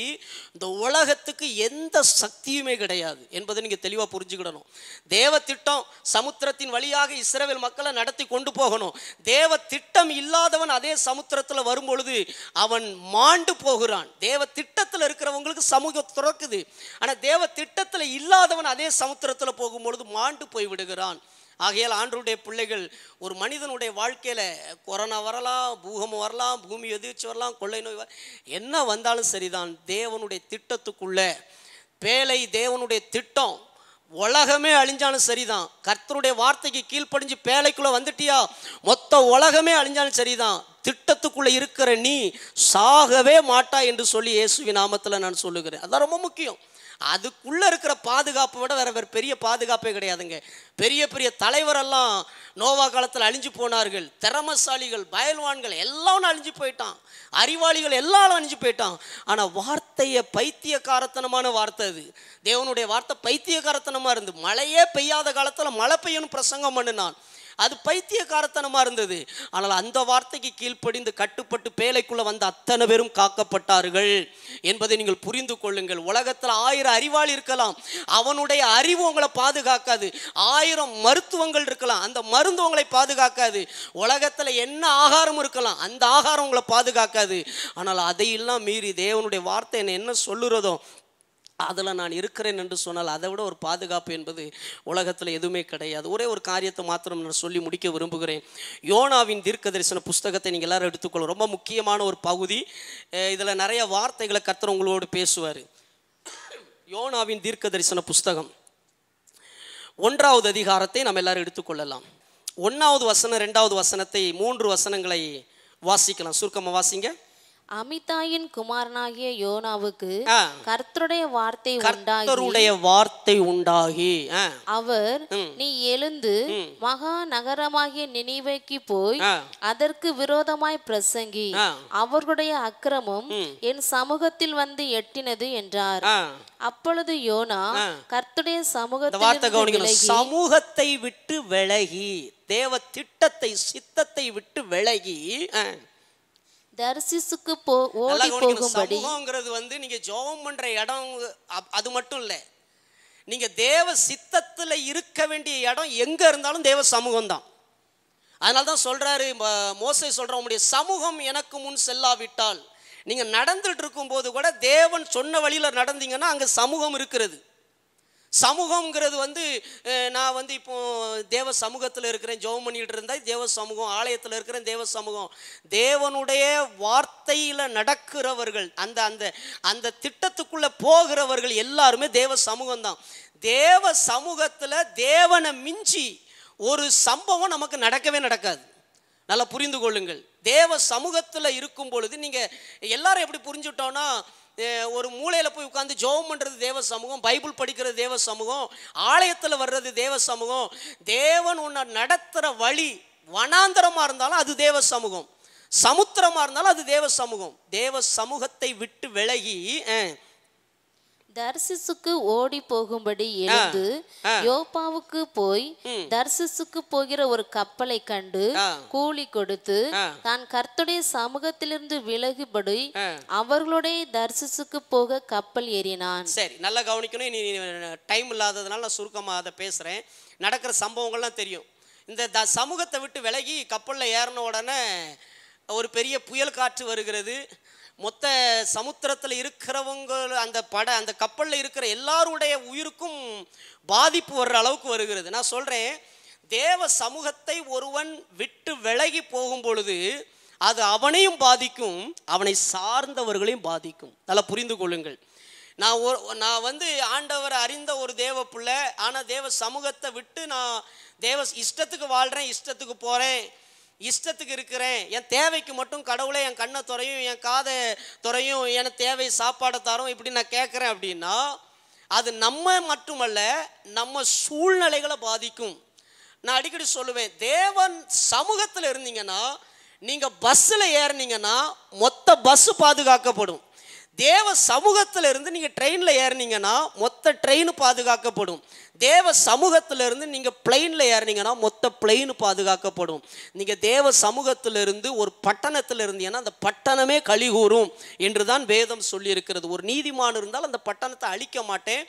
இந்த உலகத்துக்கு எந்த சக்தியுமே கிடையாது என்பதை நீங்கள் தெளிவாக புரிஞ்சுக்கிடணும். தேவ திட்டம் சமுத்திரத்தின் வழியாக இஸ்ரவேல் மக்களை நடத்தி கொண்டு போகணும். தேவ திட்டம் இல்லாதவன் அதே சமுத்திரத்தில் வரும்பொழுது அவன் மாண்டு போகிறான். தேவ திட்டத்தில் இருக்கிறவங்களுக்கு சமூகம் துறக்குது. ஆனால் தேவ திட்டத்தில் இல்லாதவன் அதே சமுத்திரத்தில் போகும்பொழுது மாண்டு போய் விடுகிறான். ஆகையால் ஆண்டவருடைய பிள்ளைகள், ஒரு மனிதனுடைய வாழ்க்கையில் கொரோனா வரலாம், பூகம்பம் வரலாம், பூமி எதிர்ச்சி வரலாம், கொள்ளை நோய் என்ன வந்தாலும் சரிதான், தேவனுடைய திட்டத்துக்குள்ள பேலை, தேவனுடைய திட்டம். உலகமே அழிஞ்சாலும் சரிதான், கர்த்தருடைய வார்த்தைக்கு கீழ்ப்படிஞ்சு பேலைக்குள்ள வந்துட்டியா மொத்த உலகமே அழிஞ்சாலும் சரிதான், திட்டத்துக்குள்ள இருக்கிற நீ சாகவே மாட்டா என்று சொல்லி இயேசுவின் நாமத்தில் நான் சொல்லுகிறேன். அதான் ரொம்ப முக்கியம். அதுக்குள்ள இருக்கிற பாதுகாப்பை விட வேற பெரிய பாதுகாப்பே கிடையாதுங்க. பெரிய பெரிய தலைவரெல்லாம் நோவா காலத்தில் அழிஞ்சு போனார்கள். திறமசாலிகள், பயல்வான்கள் எல்லாம் அழிஞ்சு போயிட்டான். அறிவாளிகள் எல்லாரும் அழிஞ்சு போயிட்டான். ஆனால் வார்த்தையை பைத்தியக்காரத்தனமான வார்த்தை. அது தேவனுடைய வார்த்தை பைத்தியக்காரத்தனமாக இருந்து மழையே பெய்யாத காலத்தில் மழை பெய்யணும் பிரசங்கம் பண்ணினான். அது பைத்தியக்காரத்தனமாக இருந்தது. ஆனால் அந்த வார்த்தைக்கு கீழ்ப்படிந்து கட்டுப்பட்டு பேழைக்குள்ளே வந்த அத்தனை பேரும் காக்கப்பட்டார்கள் என்பதை நீங்கள் புரிந்து கொள்ளுங்கள். உலகத்தில் 1000 அறிவாளி இருக்கலாம், அவனுடைய அறிவு உங்களை பாதுகாக்காது. 1000 மருத்துவங்கள் இருக்கலாம், அந்த மருந்து உங்களை பாதுகாக்காது. உலகத்தில் என்ன ஆகாரம் இருக்கலாம், அந்த ஆகாரம் உங்களை பாதுகாக்காது. ஆனால் அதையெல்லாம் மீறி தேவனுடைய வார்த்தை என்ன சொல்லுறதோ அதில் நான் இருக்கிறேன் என்று சொன்னால் அதை விட ஒரு பாதுகாப்பு என்பது உலகத்தில் எதுவுமே கிடையாது. ஒரே ஒரு காரியத்தை மாத்திரம் நான் சொல்லி முடிக்க விரும்புகிறேன். யோனாவின் தீர்க்க தரிசன புஸ்தகத்தை நீங்கள் எல்லாரும் எடுத்துக்கொள்ளும். ரொம்ப முக்கியமான ஒரு பகுதி. இதில் நிறைய வார்த்தைகளை கர்த்தர் உங்களோடு பேசுவார். யோனாவின் தீர்க்க தரிசன புஸ்தகம் 1வது அதிகாரத்தை நம்ம எல்லாரும் எடுத்துக்கொள்ளலாம். 1வது வசனம் 2வது வசனத்தை 3 வசனங்களை வாசிக்கலாம். சுருக்கமாக வாசிங்க. அமிதாயின் குமாரனாகிய யோனாவுக்கு கர்த்தருடைய வார்த்தை உண்டாகி அவர், நீ எழுந்து மகா நகரமாகிய நினிவேக்கு போய் அதற்கு விரோதமாய் பிரசங்கி, அவர்களுடைய அக்கிரமம் என் சமூகத்தில் வந்து எட்டினது என்றார். அப்பொழுது யோனா கர்த்தருடைய சமூகத்தை விட்டு விலகி, தேவ திட்டத்தை சித்தத்தை விட்டு விலகி தர்சிசுக்கு ஓடி போகும்படி. சமூகங்கிறது வந்து நீங்க ஜெபம் பண்ற இடம் அது மட்டும் இல்லை. நீங்க தேவ சித்தத்துல இருக்க வேண்டிய இடம் எங்க இருந்தாலும் தேவ சமூகம் தான். அதனால தான் சொல்றாரு மோசே சொல்ற, உங்களுடைய சமூகம் எனக்கு முன் செல்லாவிட்டால், நீங்க நடந்துட்டு இருக்கும் போது கூட தேவன் சொன்ன வழியில நடந்தீங்கன்னா அங்க சமூகம் இருக்கிறது. சமூகம்ங்கிறது வந்து நான் வந்து இப்போ தேவ சமூகத்தில் இருக்கிறேன், ஜெபம் பண்ணிட்டு இருந்தால் தேவ சமூகம், ஆலயத்தில் இருக்கிறேன் தேவ சமூகம். தேவனுடைய வார்த்தையில் நடக்கிறவர்கள், அந்த அந்த அந்த திட்டத்துக்குள்ளே போகிறவர்கள் எல்லாருமே தேவ சமூகம் தான். தேவ சமூகத்தில் தேவனை மிஞ்சி ஒரு சம்பவம் நமக்கு நடக்கவே நடக்காது. நல்லா புரிந்து கொள்ளுங்கள். தேவ சமூகத்தில் இருக்கும் பொழுது நீங்கள் எல்லாரும் எப்படி புரிஞ்சுட்டோன்னா, ஒரு மூலையில் போய் உட்காந்து ஜெபம் பண்ணுறது தேவ சமூகம், பைபிள் படிக்கிறது தேவ சமூகம், ஆலயத்தில் வர்றது தேவ சமூகம். தேவன் உன்னை நடத்துகிற வழி வனாந்தரமாக இருந்தாலும் அது தேவ சமூகம், சமுத்திரமாக இருந்தாலும் அது தேவ சமூகம். தேவ சமூகத்தை விட்டு விலகி தர்சிசுக்கு ஓடி போகும்படி எழுந்து யோப்பாவுக்கு போய் தர்சிசுக்கு போகிற ஒரு கப்பலை கண்டு கூலி கொடுத்து தான் கர்த்தருடைய சமூகத்திலிருந்து விலகுபடி அவர்களுடைய தர்சிசுக்கு போக கப்பல் ஏறினான். சரி, நல்லா கவனிக்கணும். இனி டைம் இல்லாததுனால நான் சுருக்கமாக அதை பேசுகிறேன். நடக்கிற சம்பவங்கள்லாம் தெரியும். இந்த சமூகத்தை விட்டு விலகி கப்பலில் ஏறின உடனே ஒரு பெரிய புயல் காற்று வருகிறது. மொத்த சமுத்திரத்தில் இருக்கிறவங்க அந்த கப்பலில் இருக்கிற எல்லாருடைய உயிருக்கும் பாதிப்பு வர்ற அளவுக்கு வருகிறது. நான் சொல்கிறேன், தேவ சமூகத்தை ஒருவன் விட்டு விலகி போகும் பொழுது அது அவனையும் பாதிக்கும், அவனை சார்ந்தவர்களையும் பாதிக்கும். நல்லா புரிந்து கொள்ளுங்கள். நான் வந்து ஆண்டவரை அறிந்த ஒரு தேவ பிள்ளை, ஆனால் தேவ சமூகத்தை விட்டு நான் தேவ இஷ்டத்துக்கு வாழ்கிறேன், இஷ்டத்துக்கு போகிறேன், இஷ்டத்துக்கு இருக்கிறேன், என் தேவைக்கு மட்டும் கடவுளை என் கண்ணை துறையும் என் காதை துறையும் என் தேவை சாப்பாடை தரும் இப்படி நான் கேட்குறேன் அப்படின்னா அது நம்ம மட்டுமல்ல, நம்ம சூழ்நிலைகளை பாதிக்கும். நான் அடிக்கடி சொல்லுவேன், தேவன் சமூகத்தில் இருந்தீங்கன்னா, நீங்கள் பஸ்ஸில் ஏறினீங்கன்னா மொத்த பஸ்ஸு பாதுகாக்கப்படும். தேவ சமூகத்தில் இருந்து நீங்கள் ட்ரெயினில் ஏறினீங்கன்னா மொத்த ட்ரெயின் பாதுகாக்கப்படும். தேவ சமூகத்தில் இருந்து நீங்கள் பிளெயினில் ஏறினீங்கன்னா மொத்த பிளெயின் பாதுகாக்கப்படும். நீங்கள் தேவ சமூகத்தில் இருந்து ஒரு பட்டணத்தில் இருந்தீங்கன்னா அந்த பட்டணமே கலிகூறும் என்று தான் வேதம் சொல்லியிருக்கிறது. ஒரு நீதிமான் இருந்தால் அந்த பட்டணத்தை அழிக்க மாட்டேன்,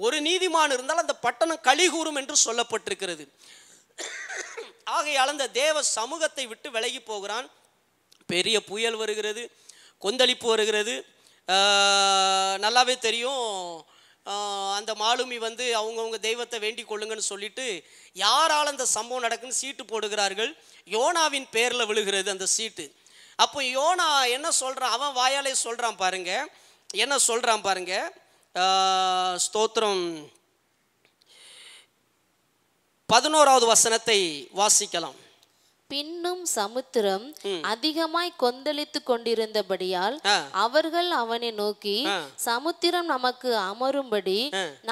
ஒரு நீதிமான் இருந்தால் அந்த பட்டணம் கலிகூறும் என்று சொல்லப்பட்டிருக்கிறது. ஆகையால் அந்த தேவ சமூகத்தை விட்டு விலகி போகிறான். பெரிய புயல் வருகிறது, கொந்தளிப்பு வருகிறது. நல்லாவே தெரியும். அந்த மாலுமி வந்து அவங்கவுங்க தெய்வத்தை வேண்டிக் கொள்ளுங்கன்னு சொல்லிட்டு யாரால் அந்த சம்பவம் நடக்குன்னு சீட்டு போடுகிறார்கள். யோனாவின் பேரில் விழுகிறது அந்த சீட்டு. அப்போ யோனா என்ன சொல்கிறான், அவன் வாயாலே சொல்கிறான் பாருங்க, என்ன சொல்கிறான் பாருங்க. ஸ்தோத்திரம் 11வது வசனத்தை வாசிக்கலாம். பின்னும் சமுத்திரம் அதிகமாய் கொந்தளித்து கொண்டிருந்தபடியால் அவர்கள் அவனை நோக்கி, சமுத்திரம் நமக்கு அமரும்படி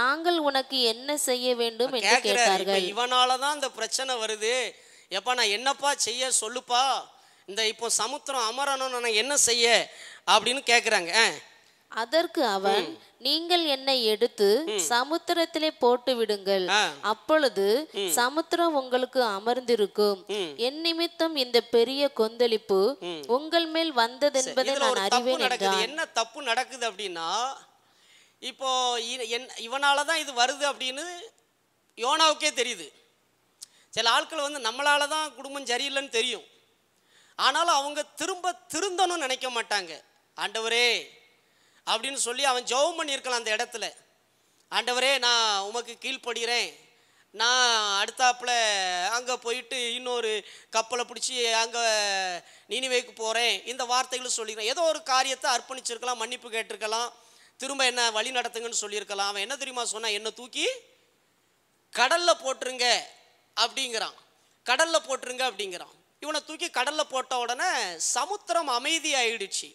நாங்கள் உனக்கு என்ன செய்ய வேண்டும் என்று கேட்டார்கள். இவனாலதான் இந்த பிரச்சனை வருது, எப்பா நான் என்னப்பா செய்ய சொல்லுப்பா, இந்த இப்போ சமுத்திரம் அமரணும் நான் என்ன செய்ய அப்படின்னு கேக்குறாங்க. அதற்கு அவன், நீங்கள் என்னை எடுத்து சமுத்திரத்திலே போட்டு விடுங்கள், அப்பொழுது சமுத்திரம் உங்களுக்கு அமர்ந்திருக்கும். என் நிமித்தம் இந்த பெரிய கொந்தளிப்பு உங்கள் மேல் வந்தது என்பதை நான் அறிவேன் என்றான். என்ன தப்பு நடக்குது அப்படின்னா, இப்போ இவனாலதான் இது வருது அப்படின்னு யோனாவுக்கே தெரியுது. சில ஆட்கள் வந்து நம்மளாலதான் குடும்பம் சரியில்லைன்னு தெரியும், ஆனாலும் அவங்க திருந்தணும்னு நினைக்க மாட்டாங்க. ஆண்டவரே அப்படின்னு சொல்லி அவன் ஜெபம் பண்ணியிருக்கலாம் அந்த இடத்துல. ஆண்டவரே நான் உமக்கு கீழ்ப்படுகிறேன், நான் அடுத்தாப்புல அங்கே போயிட்டு இன்னொரு கப்பலை பிடிச்சி அங்கே நீனிவேக்கு போகிறேன், இந்த வார்த்தைகளும் சொல்லிக்கிறேன். ஏதோ ஒரு காரியத்தை அர்ப்பணிச்சிருக்கலாம், மன்னிப்பு கேட்டிருக்கலாம், திரும்ப என்ன வழி நடத்துங்கன்னு சொல்லியிருக்கலாம். அவன் என்ன தெரியுமா சொன்னா, என்னை தூக்கி கடலில் போட்டுருங்க அப்படிங்கிறான். கடலில் போட்டுருங்க அப்படிங்கிறான். இவனை தூக்கி கடலில் போட்ட உடனே சமுத்திரம் அமைதியாயிடுச்சு.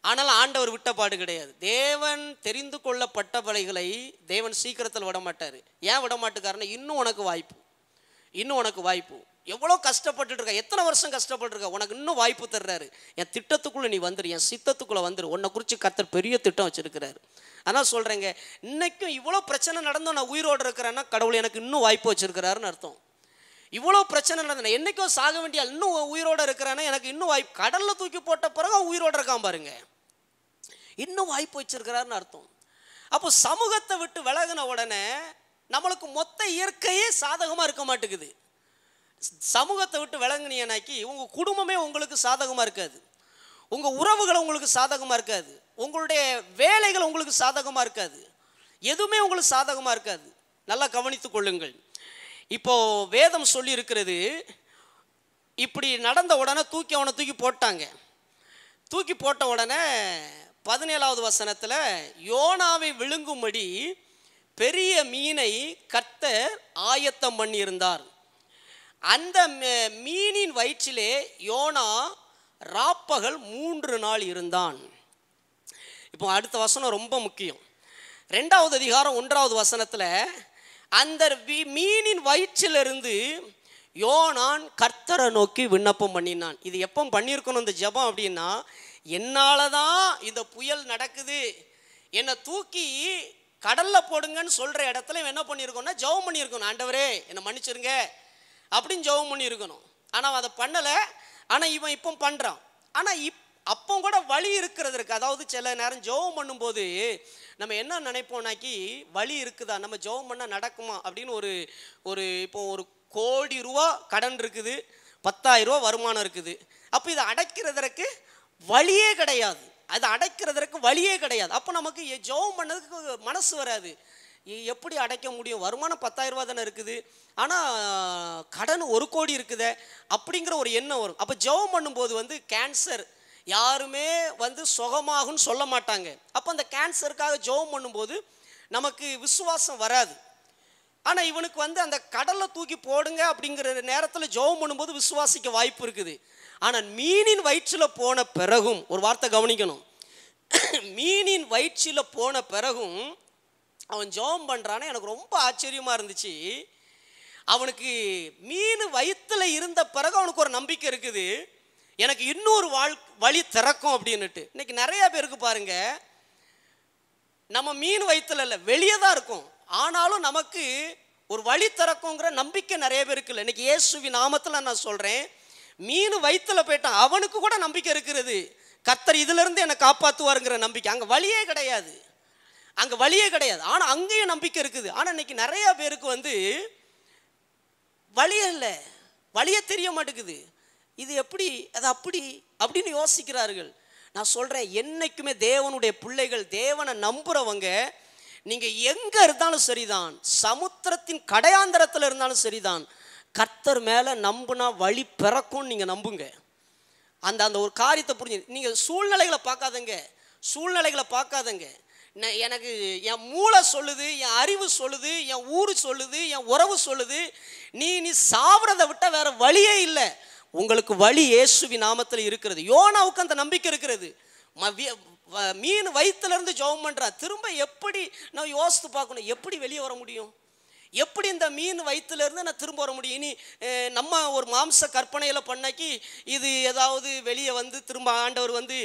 ஆனால் ஆண்டவர் விட்ட பாடு கிடையாது. தேவன் தெரிந்து கொள்ளப்பட்டவளைகளை தேவன் சீக்கிரத்தில் விட மாட்டார். ஏன் விட மாட்டுக்காருன்னா, இன்னும் உனக்கு வாய்ப்பு, இன்னும் உனக்கு வாய்ப்பு. எவ்வளோ கஷ்டப்பட்டு இருக்க, எத்தனை வருஷம் கஷ்டப்பட்டு இருக்க, உனக்கு இன்னும் வாய்ப்பு தர்றாரு. என் திட்டத்துக்குள்ளே நீ வந்துரு, என் சித்தத்துக்குள்ளே வந்துரு. உன்னை குறித்து கர்த்தர் பெரிய திட்டம் வச்சிருக்கிறாரு. ஆனால் சொல்கிறேங்க, இன்னைக்கும் இவ்வளோ பிரச்சனை நடந்தும் நான் உயிரோடு இருக்கிறேன்னா கடவுள் எனக்கு இன்னும் வாய்ப்பு வச்சிருக்கிறாருன்னு அர்த்தம். இவ்வளோ பிரச்சனை நடந்தேன், என்னைக்கோ சாக வேண்டிய இன்னும் உயிரோடு இருக்கிறேன்னா எனக்கு இன்னும் வாய்ப்பு. கடலில் தூக்கி போட்ட பிறகு உயிரோடு இருக்கான் பாருங்க, இன்னும் வாய்ப்பு வச்சிருக்கிறாருன்னு அர்த்தம். அப்போ சமூகத்தை விட்டு விலகின உடனே நம்மளுக்கு மொத்த இயற்கையே சாதகமாக இருக்க மாட்டேங்குது. சமூகத்தை விட்டு விலங்கினியனாக்கி உங்கள் குடும்பமே உங்களுக்கு சாதகமாக இருக்காது, உங்கள் உறவுகள் உங்களுக்கு சாதகமாக இருக்காது, உங்களுடைய வேலைகள் உங்களுக்கு சாதகமாக இருக்காது, எதுவுமே உங்களுக்கு சாதகமாக இருக்காது. நல்லா கவனித்து கொள்ளுங்கள். இப்போ வேதம் சொல்லி இருக்கிறது, இப்படி நடந்த உடனே அவனை தூக்கி போட்டாங்க. தூக்கி போட்ட உடனே 17வது வசனத்தில், யோனாவை விழுங்கும்படி பெரிய மீனை கர்த்தர் ஆயத்தம் பண்ணியிருந்தார். அந்த மீனின் வயிற்றிலே யோனா ராப்பகல் 3 நாள் இருந்தான். இப்போ அடுத்த வசனம் ரொம்ப முக்கியம். 2வது அதிகாரம் 1வது வசனத்தில், அந்த மீனின் வயிற்றிலிருந்து யோனான் கர்த்தரை நோக்கி விண்ணப்பம் பண்ணினான். இது எப்போ பண்ணியிருக்கணும் இந்த ஜெபம் அப்படின்னா, என்னால தான் இந்த புயல் நடக்குது, என்னை தூக்கி கடல்ல போடுங்கன்னு சொல்ற இடத்துல என்ன பண்ணியிருக்கோம்னா ஜெபம் பண்ணியிருக்கணும். ஆண்டவரே என்னை மன்னிச்சிருங்க அப்படின்னு ஜெபம் பண்ணியிருக்கணும். ஆனால் அதை பண்ணலை. ஆனால் இவன் இப்போ பண்ணுறான். ஆனால் அப்போ கூட வழி இருக்கிறது இருக்குது. அதாவது சில நேரம் ஜெபம் பண்ணும்போது நம்ம என்ன நினைப்போம்னாக்கி, வழி இருக்குதா, நம்ம ஜெபம் பண்ணால் நடக்குமா அப்படின்னு இப்போ 1 கோடி ரூபா கடன் இருக்குது, 10,000 ரூபா வருமானம் இருக்குது. அப்போ இதை அடைக்கிறதற்கு வழியே கிடையாது, அதை அடைக்கிறதற்கு வழியே கிடையாது. அப்போ நமக்கு ஜெபம் பண்ணதுக்கு மனசு வராது. எப்படி அடைக்க முடியும், வருமானம் 10,000 ரூபா தானே இருக்குது, ஆனால் கடன் 1 கோடி இருக்குதே அப்படிங்கிற ஒரு எண்ணம் வரும். அப்போ ஜெபம் பண்ணும்போது கேன்சர் யாருமே சுகமாகும்னு சொல்ல மாட்டாங்க. அப்போ அந்த கேன்சருக்காக ஜெபம் பண்ணும்போது நமக்கு விசுவாசம் வராது. ஆனால் இவனுக்கு அந்த கடலை தூக்கி போடுங்க அப்படிங்கிற நேரத்தில் ஜெபம் பண்ணும்போது விசுவாசிக்க வாய்ப்பு இருக்குது. ஆனால் மீனின் வயிற்றில் போன பிறகும் ஒரு வார்த்தை கவனிக்கணும், மீனின் வயிற்றில் போன பிறகும் அவன் ஜெபம் பண்ணுறானே, எனக்கு ரொம்ப ஆச்சரியமாக இருந்துச்சு. அவனுக்கு மீன் வயிற்றில் இருந்த பிறகு அவனுக்கு ஒரு நம்பிக்கை இருக்குது, எனக்கு இன்னொரு வழி திறக்கும் அப்படின்னுட்டு. இன்னைக்கு நிறைய பேருக்கு பாருங்க, நம்ம மீன் வயிற்றுல இல்லை வெளியே தான் இருக்கும், ஆனாலும் நமக்கு ஒரு வழி திறக்குங்கிற நம்பிக்கை நிறைய பேருக்கு இல்லை. இன்னைக்கு இயேசுவின் நாமத்தில் நான் சொல்கிறேன், மீன் வயிற்றுல போயிட்டான், அவனுக்கு கூட நம்பிக்கை இருக்கிறது, கர்த்தர் இதிலிருந்து என்னை காப்பாற்றுவாருங்கிற நம்பிக்கை. அங்கே வழியே கிடையாது, அங்கே வழியே கிடையாது, ஆனால் அங்கேயும் நம்பிக்கை இருக்குது. ஆனால் இன்னைக்கு நிறைய பேருக்கு வழியே இல்லை, வழியே தெரிய மாட்டேங்குது. இது எப்படி, அது அப்படி அப்படின்னு யோசிக்கிறார்கள். நான் சொல்கிறேன், என்னைக்குமே தேவனுடைய பிள்ளைகள், தேவனை நம்புகிறவங்க, நீங்கள் எங்கே இருந்தாலும் சரிதான், சமுத்திரத்தின் கடையாந்தரத்தில் இருந்தாலும் சரிதான், கர்த்தர் மேலே நம்புனா வழி பிறக்கும். நீங்கள் நம்புங்க. அந்த ஒரு காரியத்தை புரிஞ்சு, நீங்கள் சூழ்நிலைகளை பார்க்காதங்க, சூழ்நிலைகளை பார்க்காதங்க. எனக்கு என் மூளை சொல்லுது, என் அறிவு சொல்லுது, என் ஊர் சொல்லுது, என் உறவு சொல்லுது, நீ சாவறதை விட்ட வேற வழியே இல்லை, உங்களுக்கு வழி இயேசுவின் நாமத்தில் இருக்கிறது. யோனாவுக்கு அந்த நம்பிக்கை இருக்கிறது. மீன் வயிற்றுலேருந்து ஜெபம் பண்ணுறான். திரும்ப எப்படி நான் யோசித்து பார்க்கணும், எப்படி வெளியே வர முடியும், எப்படி இந்த மீன் வயிற்றுலேருந்து நான் திரும்ப வர முடியும்? இனி நம்ம ஒரு மாம்ச கற்பனையில் பண்ணாக்கி இது ஏதாவது வெளியே வந்து திரும்ப ஆண்டவர் வந்து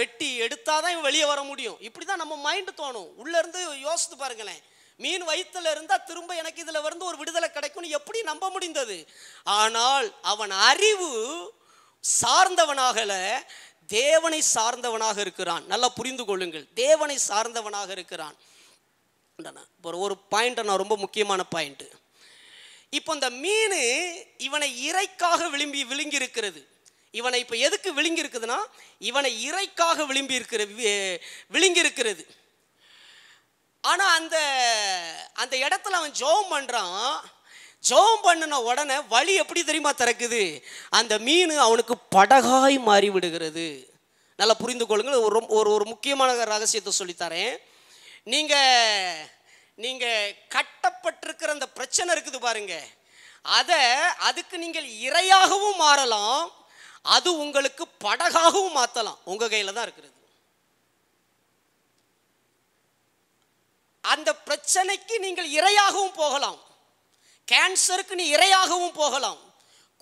வெட்டி எடுத்தால் தான் வெளியே வர முடியும். இப்படி தான் நம்ம மைண்டு தோணும். உள்ளேருந்து யோசித்து பாருங்களேன், மீன் வயிற்றுல இருந்தால் திரும்ப எனக்கு இதில் வந்து ஒரு விடுதலை கிடைக்கும்னு எப்படி நம்ப முடிந்தது? ஆனால் அவன் அறிவு சார்ந்தவனாகல, தேவனை சார்ந்தவனாக இருக்கிறான். நல்லா புரிந்து கொள்ளுங்கள், தேவனை சார்ந்தவனாக இருக்கிறான். ஒரு பாயிண்ட், நான் ரொம்ப முக்கியமான பாயிண்ட். இப்போ இந்த மீன் இவனை இறைக்காக விழுங்கி இருக்கிறது. இவனை இப்போ எதுக்கு விழுங்கி இருக்குதுன்னா, இவனை இறைக்காக விழுங்கி இருக்கிறது. ஆனால் அந்த இடத்துல அவன் ஜெபம் பண்ணுறான். ஜெபம் பண்ணின உடனே வழி எப்படி தெரியுமா திறக்குது? அந்த மீன் அவனுக்கு படகாய் மாறி விடுகிறது. நல்லா புரிந்து கொள்ளுங்கள். ஒரு முக்கியமான ரகசியத்தை சொல்லித்தரேன். நீங்கள் கட்டப்பட்டிருக்கிற அந்த பிரச்சனை இருக்குது பாருங்க, அதுக்கு நீங்கள் இரையாகவும் மாறலாம், அது உங்களுக்கு படகாகவும் மாற்றலாம். உங்கள் கையில் தான் இருக்கிறது. அந்த பிரச்சனைக்கு நீங்கள் இரையாகவும் போகலாம். கேன்சருக்கு நீ இரையாகவும் போகலாம்,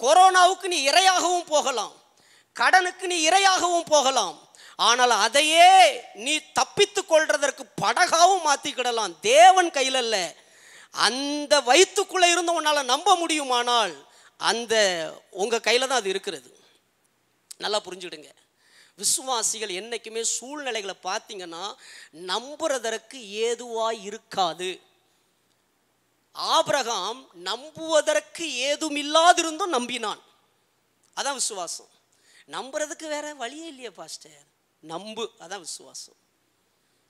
கொரோனாவுக்கு நீ இரையாகவும் போகலாம், கடனுக்கு நீ இரையாகவும் போகலாம். ஆனால் அதையே நீ தப்பித்து கொள்றதற்கு படகாவும் மாற்றிக்கிடலாம். தேவன் கையில் அல்ல. அந்த வயிற்றுக்குள்ளே இருந்து உன்னால் நம்ப முடியுமானால் அந்த உங்கள் கையில் தான் அது இருக்கிறது. நல்லா புரிஞ்சுடுங்க. விசுவாசிகள் என்றைக்குமே சூழ்நிலைகளை பார்த்தீங்கன்னா நம்புறதற்கு ஏதுவாக இருக்காது. ஆபிரகாம் நம்புவதற்கு ஏதும் இல்லாதிருந்தும் நம்பினான். அதான் விசுவாசம். நம்புறதுக்கு வேற வழியே இல்லையா பாஸ்டர்? நம்பு, அதான் விசுவாசம்.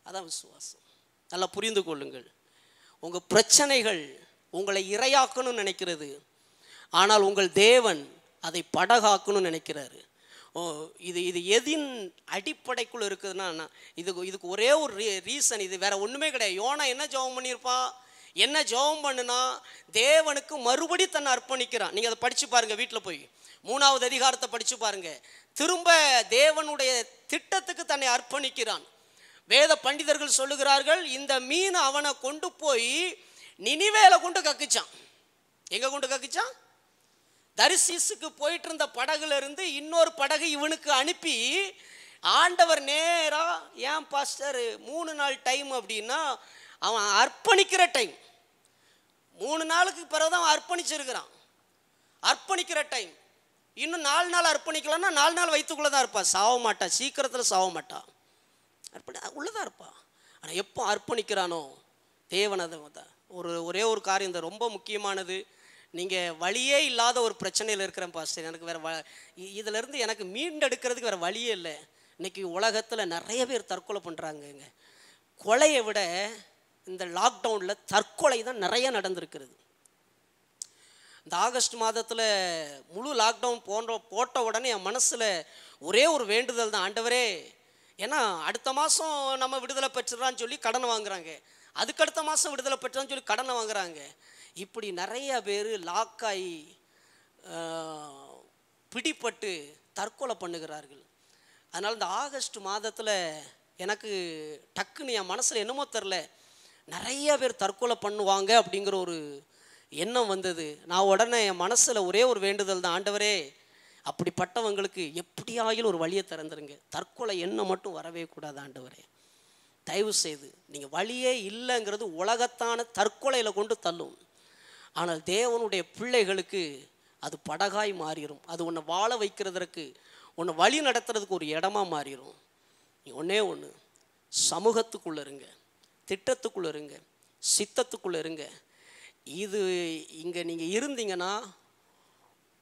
அதான் விசுவாசம். நல்லா புரிந்து கொள்ளுங்கள். உங்கள் பிரச்சனைகள் உங்களை இரையாக்கணும்னு நினைக்கிறது, ஆனால் உங்கள் தேவன் அதை படகாக்கணும்னு நினைக்கிறாரு. இது எதின் அடிப்படைக்குள்ள இருக்குதுன்னா, இதுக்கு ஒரே ஒரு ரீசன், இது வேற ஒன்றுமே கிடையாது. யோனா என்ன ஜெபம் பண்ணியிருப்பான்? என்ன ஜெபம் பண்ணுனா, தேவனுக்கு மறுபடி தன்னை அர்ப்பணிக்கிறான். நீங்கள் அதை படித்து பாருங்கள், வீட்டில் போய் 3வது அதிகாரத்தை படித்து பாருங்க. திரும்ப தேவனுடைய திட்டத்துக்கு தன்னை அர்ப்பணிக்கிறான். வேத பண்டிதர்கள் சொல்லுகிறார்கள், இந்த மீன் அவனை கொண்டு போய் நினிவேல கொண்டு கக்குச்சான். எங்க கொண்டு கக்குச்சான்? தரிசீசுக்கு போயிட்டு இருந்த படகுல இருந்து இன்னொரு படகு இவனுக்கு அனுப்பி, ஆண்டவர் நேரா, ஏன் பாஸ்டர் 3 நாள் டைம் அப்படின்னா, அவன் அர்ப்பணிக்கிற டைம். 3 நாளுக்கு பிறகுதான் அர்ப்பணிச்சிருக்கிறான். அர்ப்பணிக்கிற டைம். இன்னும் 4 நாள் அர்ப்பணிக்கலாம்னா 4 நாள் வயிற்றுக்குள்ளே தான் இருப்பா, சாவ மாட்டா, சீக்கிரத்தில் சாவ மாட்டா, உள்ளதான் இருப்பா. ஆனால் எப்போ அர்ப்பணிக்கிறானோ தேவன் அதை ஒரே ஒரு காரியம் இந்த ரொம்ப முக்கியமானது. நீங்கள் வழியே இல்லாத ஒரு பிரச்சனையில் இருக்கிறேன் பாஸ்டர், எனக்கு வேறு இதிலேருந்து எனக்கு மீண்டெடுக்கிறதுக்கு வேறு வழியே இல்லை. இன்றைக்கி உலகத்தில் நிறைய பேர் தற்கொலை பண்ணுறாங்கங்க. கொலையை விட இந்த லாக்டவுனில் தற்கொலை தான் நிறைய நடந்திருக்கிறது. இந்த ஆகஸ்ட் மாதத்தில் முழு லாக்டவுன் போட்ட உடனே என் மனசில் ஒரே ஒரு வேண்டுதல் தான், ஆண்டவரே, ஏன்னா அடுத்த மாதம் நம்ம விடுதலை பெற்றுறான்னு சொல்லி கடனை வாங்குறாங்க, அதுக்கடுத்த மாதம் விடுதலை பெற்றான்னு சொல்லி கடனை வாங்குறாங்க. இப்படி நிறைய பேர் லாக்காகி பிடிப்பட்டு தற்கொலை பண்ணுகிறார்கள். அதனால் இந்த ஆகஸ்ட் மாதத்தில் எனக்கு டக்குன்னு என் மனசில் என்னமோ தெரில, நிறைய பேர் தற்கொலை பண்ணுவாங்க அப்படிங்கிற ஒரு எண்ணம் வந்தது. நான் உடனே என் மனசில் ஒரே ஒரு வேண்டுதல் தான், ஆண்டவரே, அப்படிப்பட்டவங்களுக்கு எப்படியாகிலும் ஒரு வழியை திறந்துருங்க, தற்கொலை எண்ணம் மட்டும் வரவே கூடாது ஆண்டவரே, தயவு செய்து. நீங்கள் வழியே இல்லைங்கிறது உலகத்தான தற்கொலையில் கொண்டு தள்ளும், ஆனால் தேவனுடைய பிள்ளைகளுக்கு அது படகாய் மாறிடும். அது உன்னை வாழ வைக்கிறதற்கு, உன்னை வழி நடத்துறதுக்கு ஒரு இடமா மாறிடும். ஒன்றே ஒன்று, சமூகத்துக்குள்ளே இருங்க, திட்டத்துக்குள்ளே இருங்க, சித்தத்துக்குள்ளே இருங்க. இது இங்கே நீங்கள் இருந்தீங்கன்னா,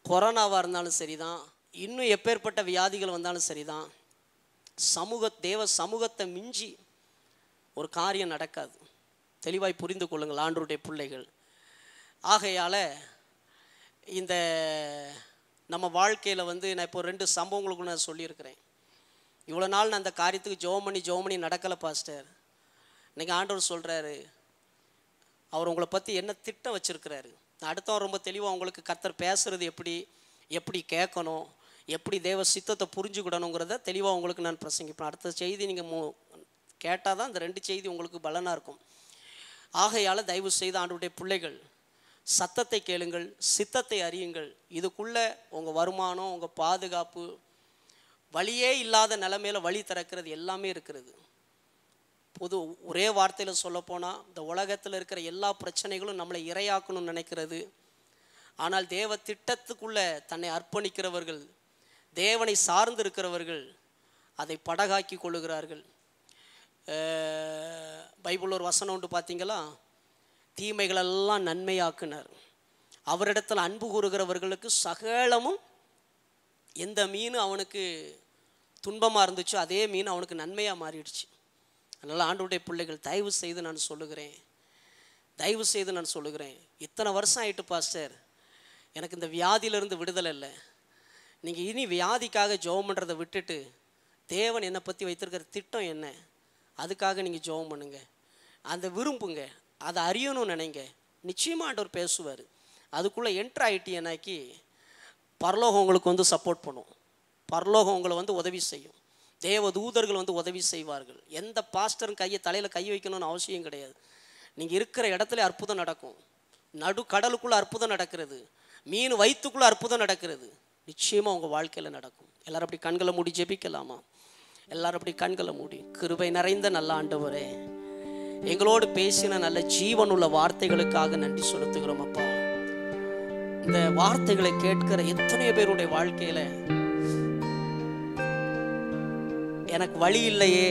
கொரோனாவாக இருந்தாலும் சரி தான், இன்னும் எப்பேற்பட்ட வியாதிகள் வந்தாலும் சரி தான், தேவ சமூகத்தை மிஞ்சி ஒரு காரியம் நடக்காது. தெளிவாய் புரிந்து கொள்ளுங்கள் ஆண்டவருடைய பிள்ளைகள். ஆகையால் இந்த நம்ம வாழ்க்கையில் நான் இப்போ 2 சம்பவங்களுக்கு நான் சொல்லியிருக்கிறேன். இவ்வளோ நாள் நான் அந்த காரியத்துக்கு ஜெபம் பண்ணி நடக்கலை பாஸ்டர். இன்றைக்கி ஆண்டவர் சொல்கிறாரு, அவர் உங்களை பற்றி என்ன திட்டம் வச்சுருக்கிறாரு. அடுத்தவன் ரொம்ப தெளிவாக உங்களுக்கு கர்த்தர் பேசுகிறது எப்படி, எப்படி கேட்கணும், எப்படி தேவ சித்தத்தை புரிஞ்சுக்கிடணுங்கிறத தெளிவாக உங்களுக்கு நான் பிரசங்கிப்பேன். அடுத்த செய்தி நீங்கள் கேட்டால் தான் இந்த 2 செய்தி உங்களுக்கு பலனாக இருக்கும். ஆகையால் தயவு செய்து ஆண்டவருடைய பிள்ளைகள் சத்தத்தை கேளுங்கள், சித்தத்தை அறியுங்கள். இதுக்குள்ளே உங்கள் வருமானம், உங்கள் பாதுகாப்பு, வழியே இல்லாத நிலைமையில் வழி திறக்கிறது எல்லாமே இருக்கிறது. ஒரே வார்த்தையில் சொல்லப்போனால் இந்த உலகத்தில் இருக்கிற எல்லா பிரச்சனைகளும் நம்மளை இரையாக்கணும்னு நினைக்கிறது. ஆனால் தேவ திட்டத்துக்குள்ளே தன்னை அர்ப்பணிக்கிறவர்கள், தேவனை சார்ந்து இருக்கிறவர்கள் அதை படகாக்கி கொள்ளுகிறார்கள். பைபிள் ஒரு வசனம் உண்டு பார்த்தீங்களா, தீமைகளெல்லாம் நன்மையாக்குனார், அவரிடத்தில் அன்பு கூறுகிறவர்களுக்கு சகலமும். எந்த மீன் அவனுக்கு துன்பமாக இருந்துச்சோ அதே மீன் அவனுக்கு நன்மையாக மாறிடுச்சு. அதனால் ஆண்டவருடைய பிள்ளைகள் தயவு செய்து நான் சொல்லுகிறேன், இத்தனை வருஷம் ஆகிட்டு பாஸ்டர், எனக்கு இந்த வியாதியிலிருந்து விடுதலை இல்லை. நீங்கள் இனி வியாதிக்காக ஜெபம் பண்ணுறதை விட்டுட்டு தேவன் என்னை பற்றி வைத்திருக்கிற திட்டம் என்ன, அதுக்காக நீங்கள் ஜெபம் பண்ணுங்க, அதை விரும்புங்க, அதை அறியணும்னு நினைங்க. நிச்சயமாக ஆண்டவர் பேசுவார். அதுக்குள்ளே என்ட்ரு ஆகிட்டீங்கன்னாக்கி பரலோகம் உங்களுக்கு சப்போர்ட் பண்ணும், பரலோகம் உங்களை உதவி செய்யும், தேவ தூதர்கள் உதவி செய்வார்கள். எந்த பாஸ்டரும் தலையில் கை வைக்கணும்னு அவசியம் கிடையாது. நீங்கள் இருக்கிற இடத்துல அற்புதம் நடக்கும். நடு கடலுக்குள்ளே அற்புதம் நடக்கிறது, மீன் வயிற்றுக்குள்ளே அற்புதம் நடக்கிறது. நிச்சயமாக உங்கள் வாழ்க்கையில் நடக்கும். எல்லாரும் அப்படி கண்களை மூடி ஜெபிக்கலாமா? எல்லாரும் அப்படி கண்களை மூடி. கிருபை நிறைந்த நல்ல ஆண்டவரே, எங்களோடு பேசின நல்ல ஜீவனுள்ள வார்த்தைகளுக்காக நன்றி செலுத்துகிறோம் அப்பா. இந்த வார்த்தைகளை கேட்கிற எத்தனை பேருடைய வாழ்க்கையில எனக்கு வழி இல்லையே,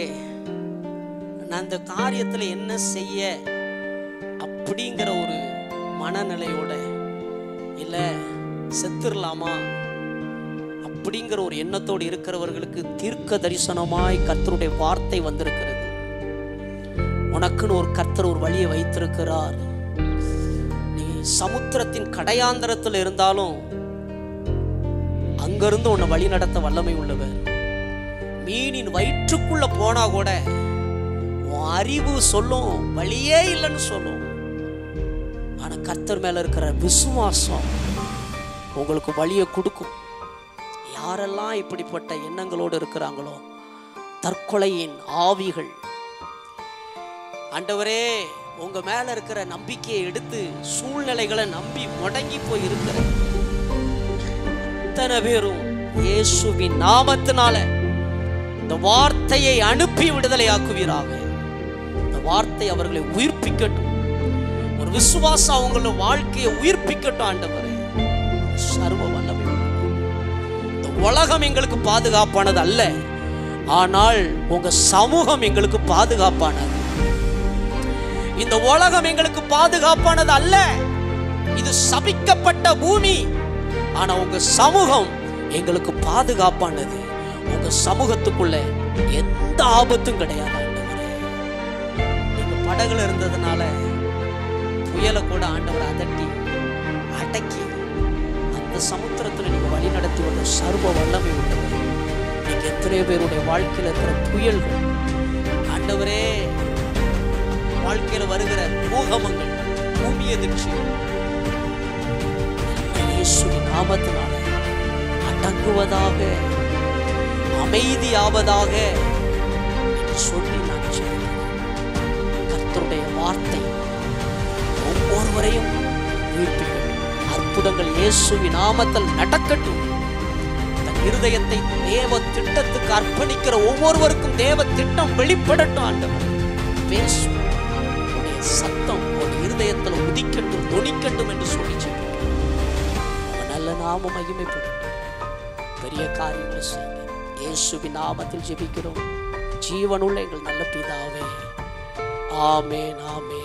நான் இந்த காரியத்தில் என்ன செய்ய அப்படிங்கிற ஒரு மனநிலையோட, இல்லை செத்துடலாமா அப்படிங்கிற ஒரு எண்ணத்தோடு இருக்கிறவர்களுக்கு தீர்க்க தரிசனமாய் கர்த்தருடைய வார்த்தை வந்திருக்கிறது. உனக்குன்னு ஒரு கர்த்தர் ஒரு வழியை வைத்திருக்கிறார். நீ சமுத்திரத்தின் கடையாந்தரத்தில் இருந்தாலும் அங்கிருந்து உன்னை வழி நடத்த வல்லமை உள்ளவர். மீனின் வயிற்றுக்குள்ள போனா கூட உன் அறிவு சொல்லும் வழியே இல்லைன்னு சொல்லும். ஆனா கர்த்தர் மேல இருக்கிற விசுவாசம் உங்களுக்கு வழியை கொடுக்கும். யாரெல்லாம் இப்படிப்பட்ட எண்ணங்களோடு இருக்கிறாங்களோ, தற்கொலையின் ஆவிகள், ஆண்டவரே உங்க மேல இருக்கிற நம்பிக்கையை எடுத்து சூழ்நிலைகளை நம்பி முடங்கி போய் இருக்கிற அத்தனை பேரும் இயேசுவின் நாமத்தினால இந்த வார்த்தையை அனுப்பி விடுதலை ஆக்குவீராக. இந்த வார்த்தை அவர்களை உயிர்ப்பிக்கட்டும். ஒரு விசுவாசம் அவங்களோட வாழ்க்கையை உயிர்ப்பிக்கட்டும். ஆண்டவரே சர்வ வல்லமை, இந்த உலகம் எங்களுக்கு பாதுகாப்பானது அல்ல, ஆனால் உங்க சமூகம் எங்களுக்கு பாதுகாப்பானது. இந்த உலகம் எங்களுக்கு பாதுகாப்பானது அல்ல, இது சபிக்கப்பட்ட பூமி. ஆனா உங்க சமூகம் எங்களுக்கு பாதுகாப்பானது. உங்க சமூகத்துக்குள்ள எந்த ஆபத்தும் கிடையாது. நீங்க படகுல இருந்ததுனால புயலை கூட ஆண்டவர் அதட்டி அடக்கி அந்த சமுத்திரத்துல நீங்க வழி நடத்தி வந்த சர்வ வல்லமை உள்ளவர். நீங்க எத்தனையோ பேருடைய வாழ்க்கையில இருக்கிற புயல்கள், ஆண்டவரே வாழ்க்கையில வருகிற பூகம்பங்கள், பூமி அதிர்ச்சிகள் இயேசுவின் நாமத்தினால அடங்குவதாக, அமைதியாவதாக என்று சொல்லி நான் சொல்கிறேன். கர்த்தருடைய வார்த்தை ஒவ்வொருவரையும் உயிர்ப்பிக்கட்டும். அற்புதங்கள் இயேசுவின் நாமத்தில் நடக்கட்டும். தன் இருதயத்தை தேவ திட்டத்துக்கு அர்ப்பணிக்கிற ஒவ்வொருவருக்கும் தேவ திட்டம் வெளிப்படட்டும். ஆண்டவர் பேசும் சத்தம் ஒரு இருதயத்தில் உதிக்கட்டும், தொனிக்கட்டும் என்று சொல்லி நல்ல நாமம் மகிமைப்படும். பெரிய காரியங்களை செய்யுங்க. இயேசுவின் நாமத்தில் ஜெபிக்கிறோம் ஜீவனுள்ள எங்கள் நல்ல பிதாவே. ஆமென், ஆமென்.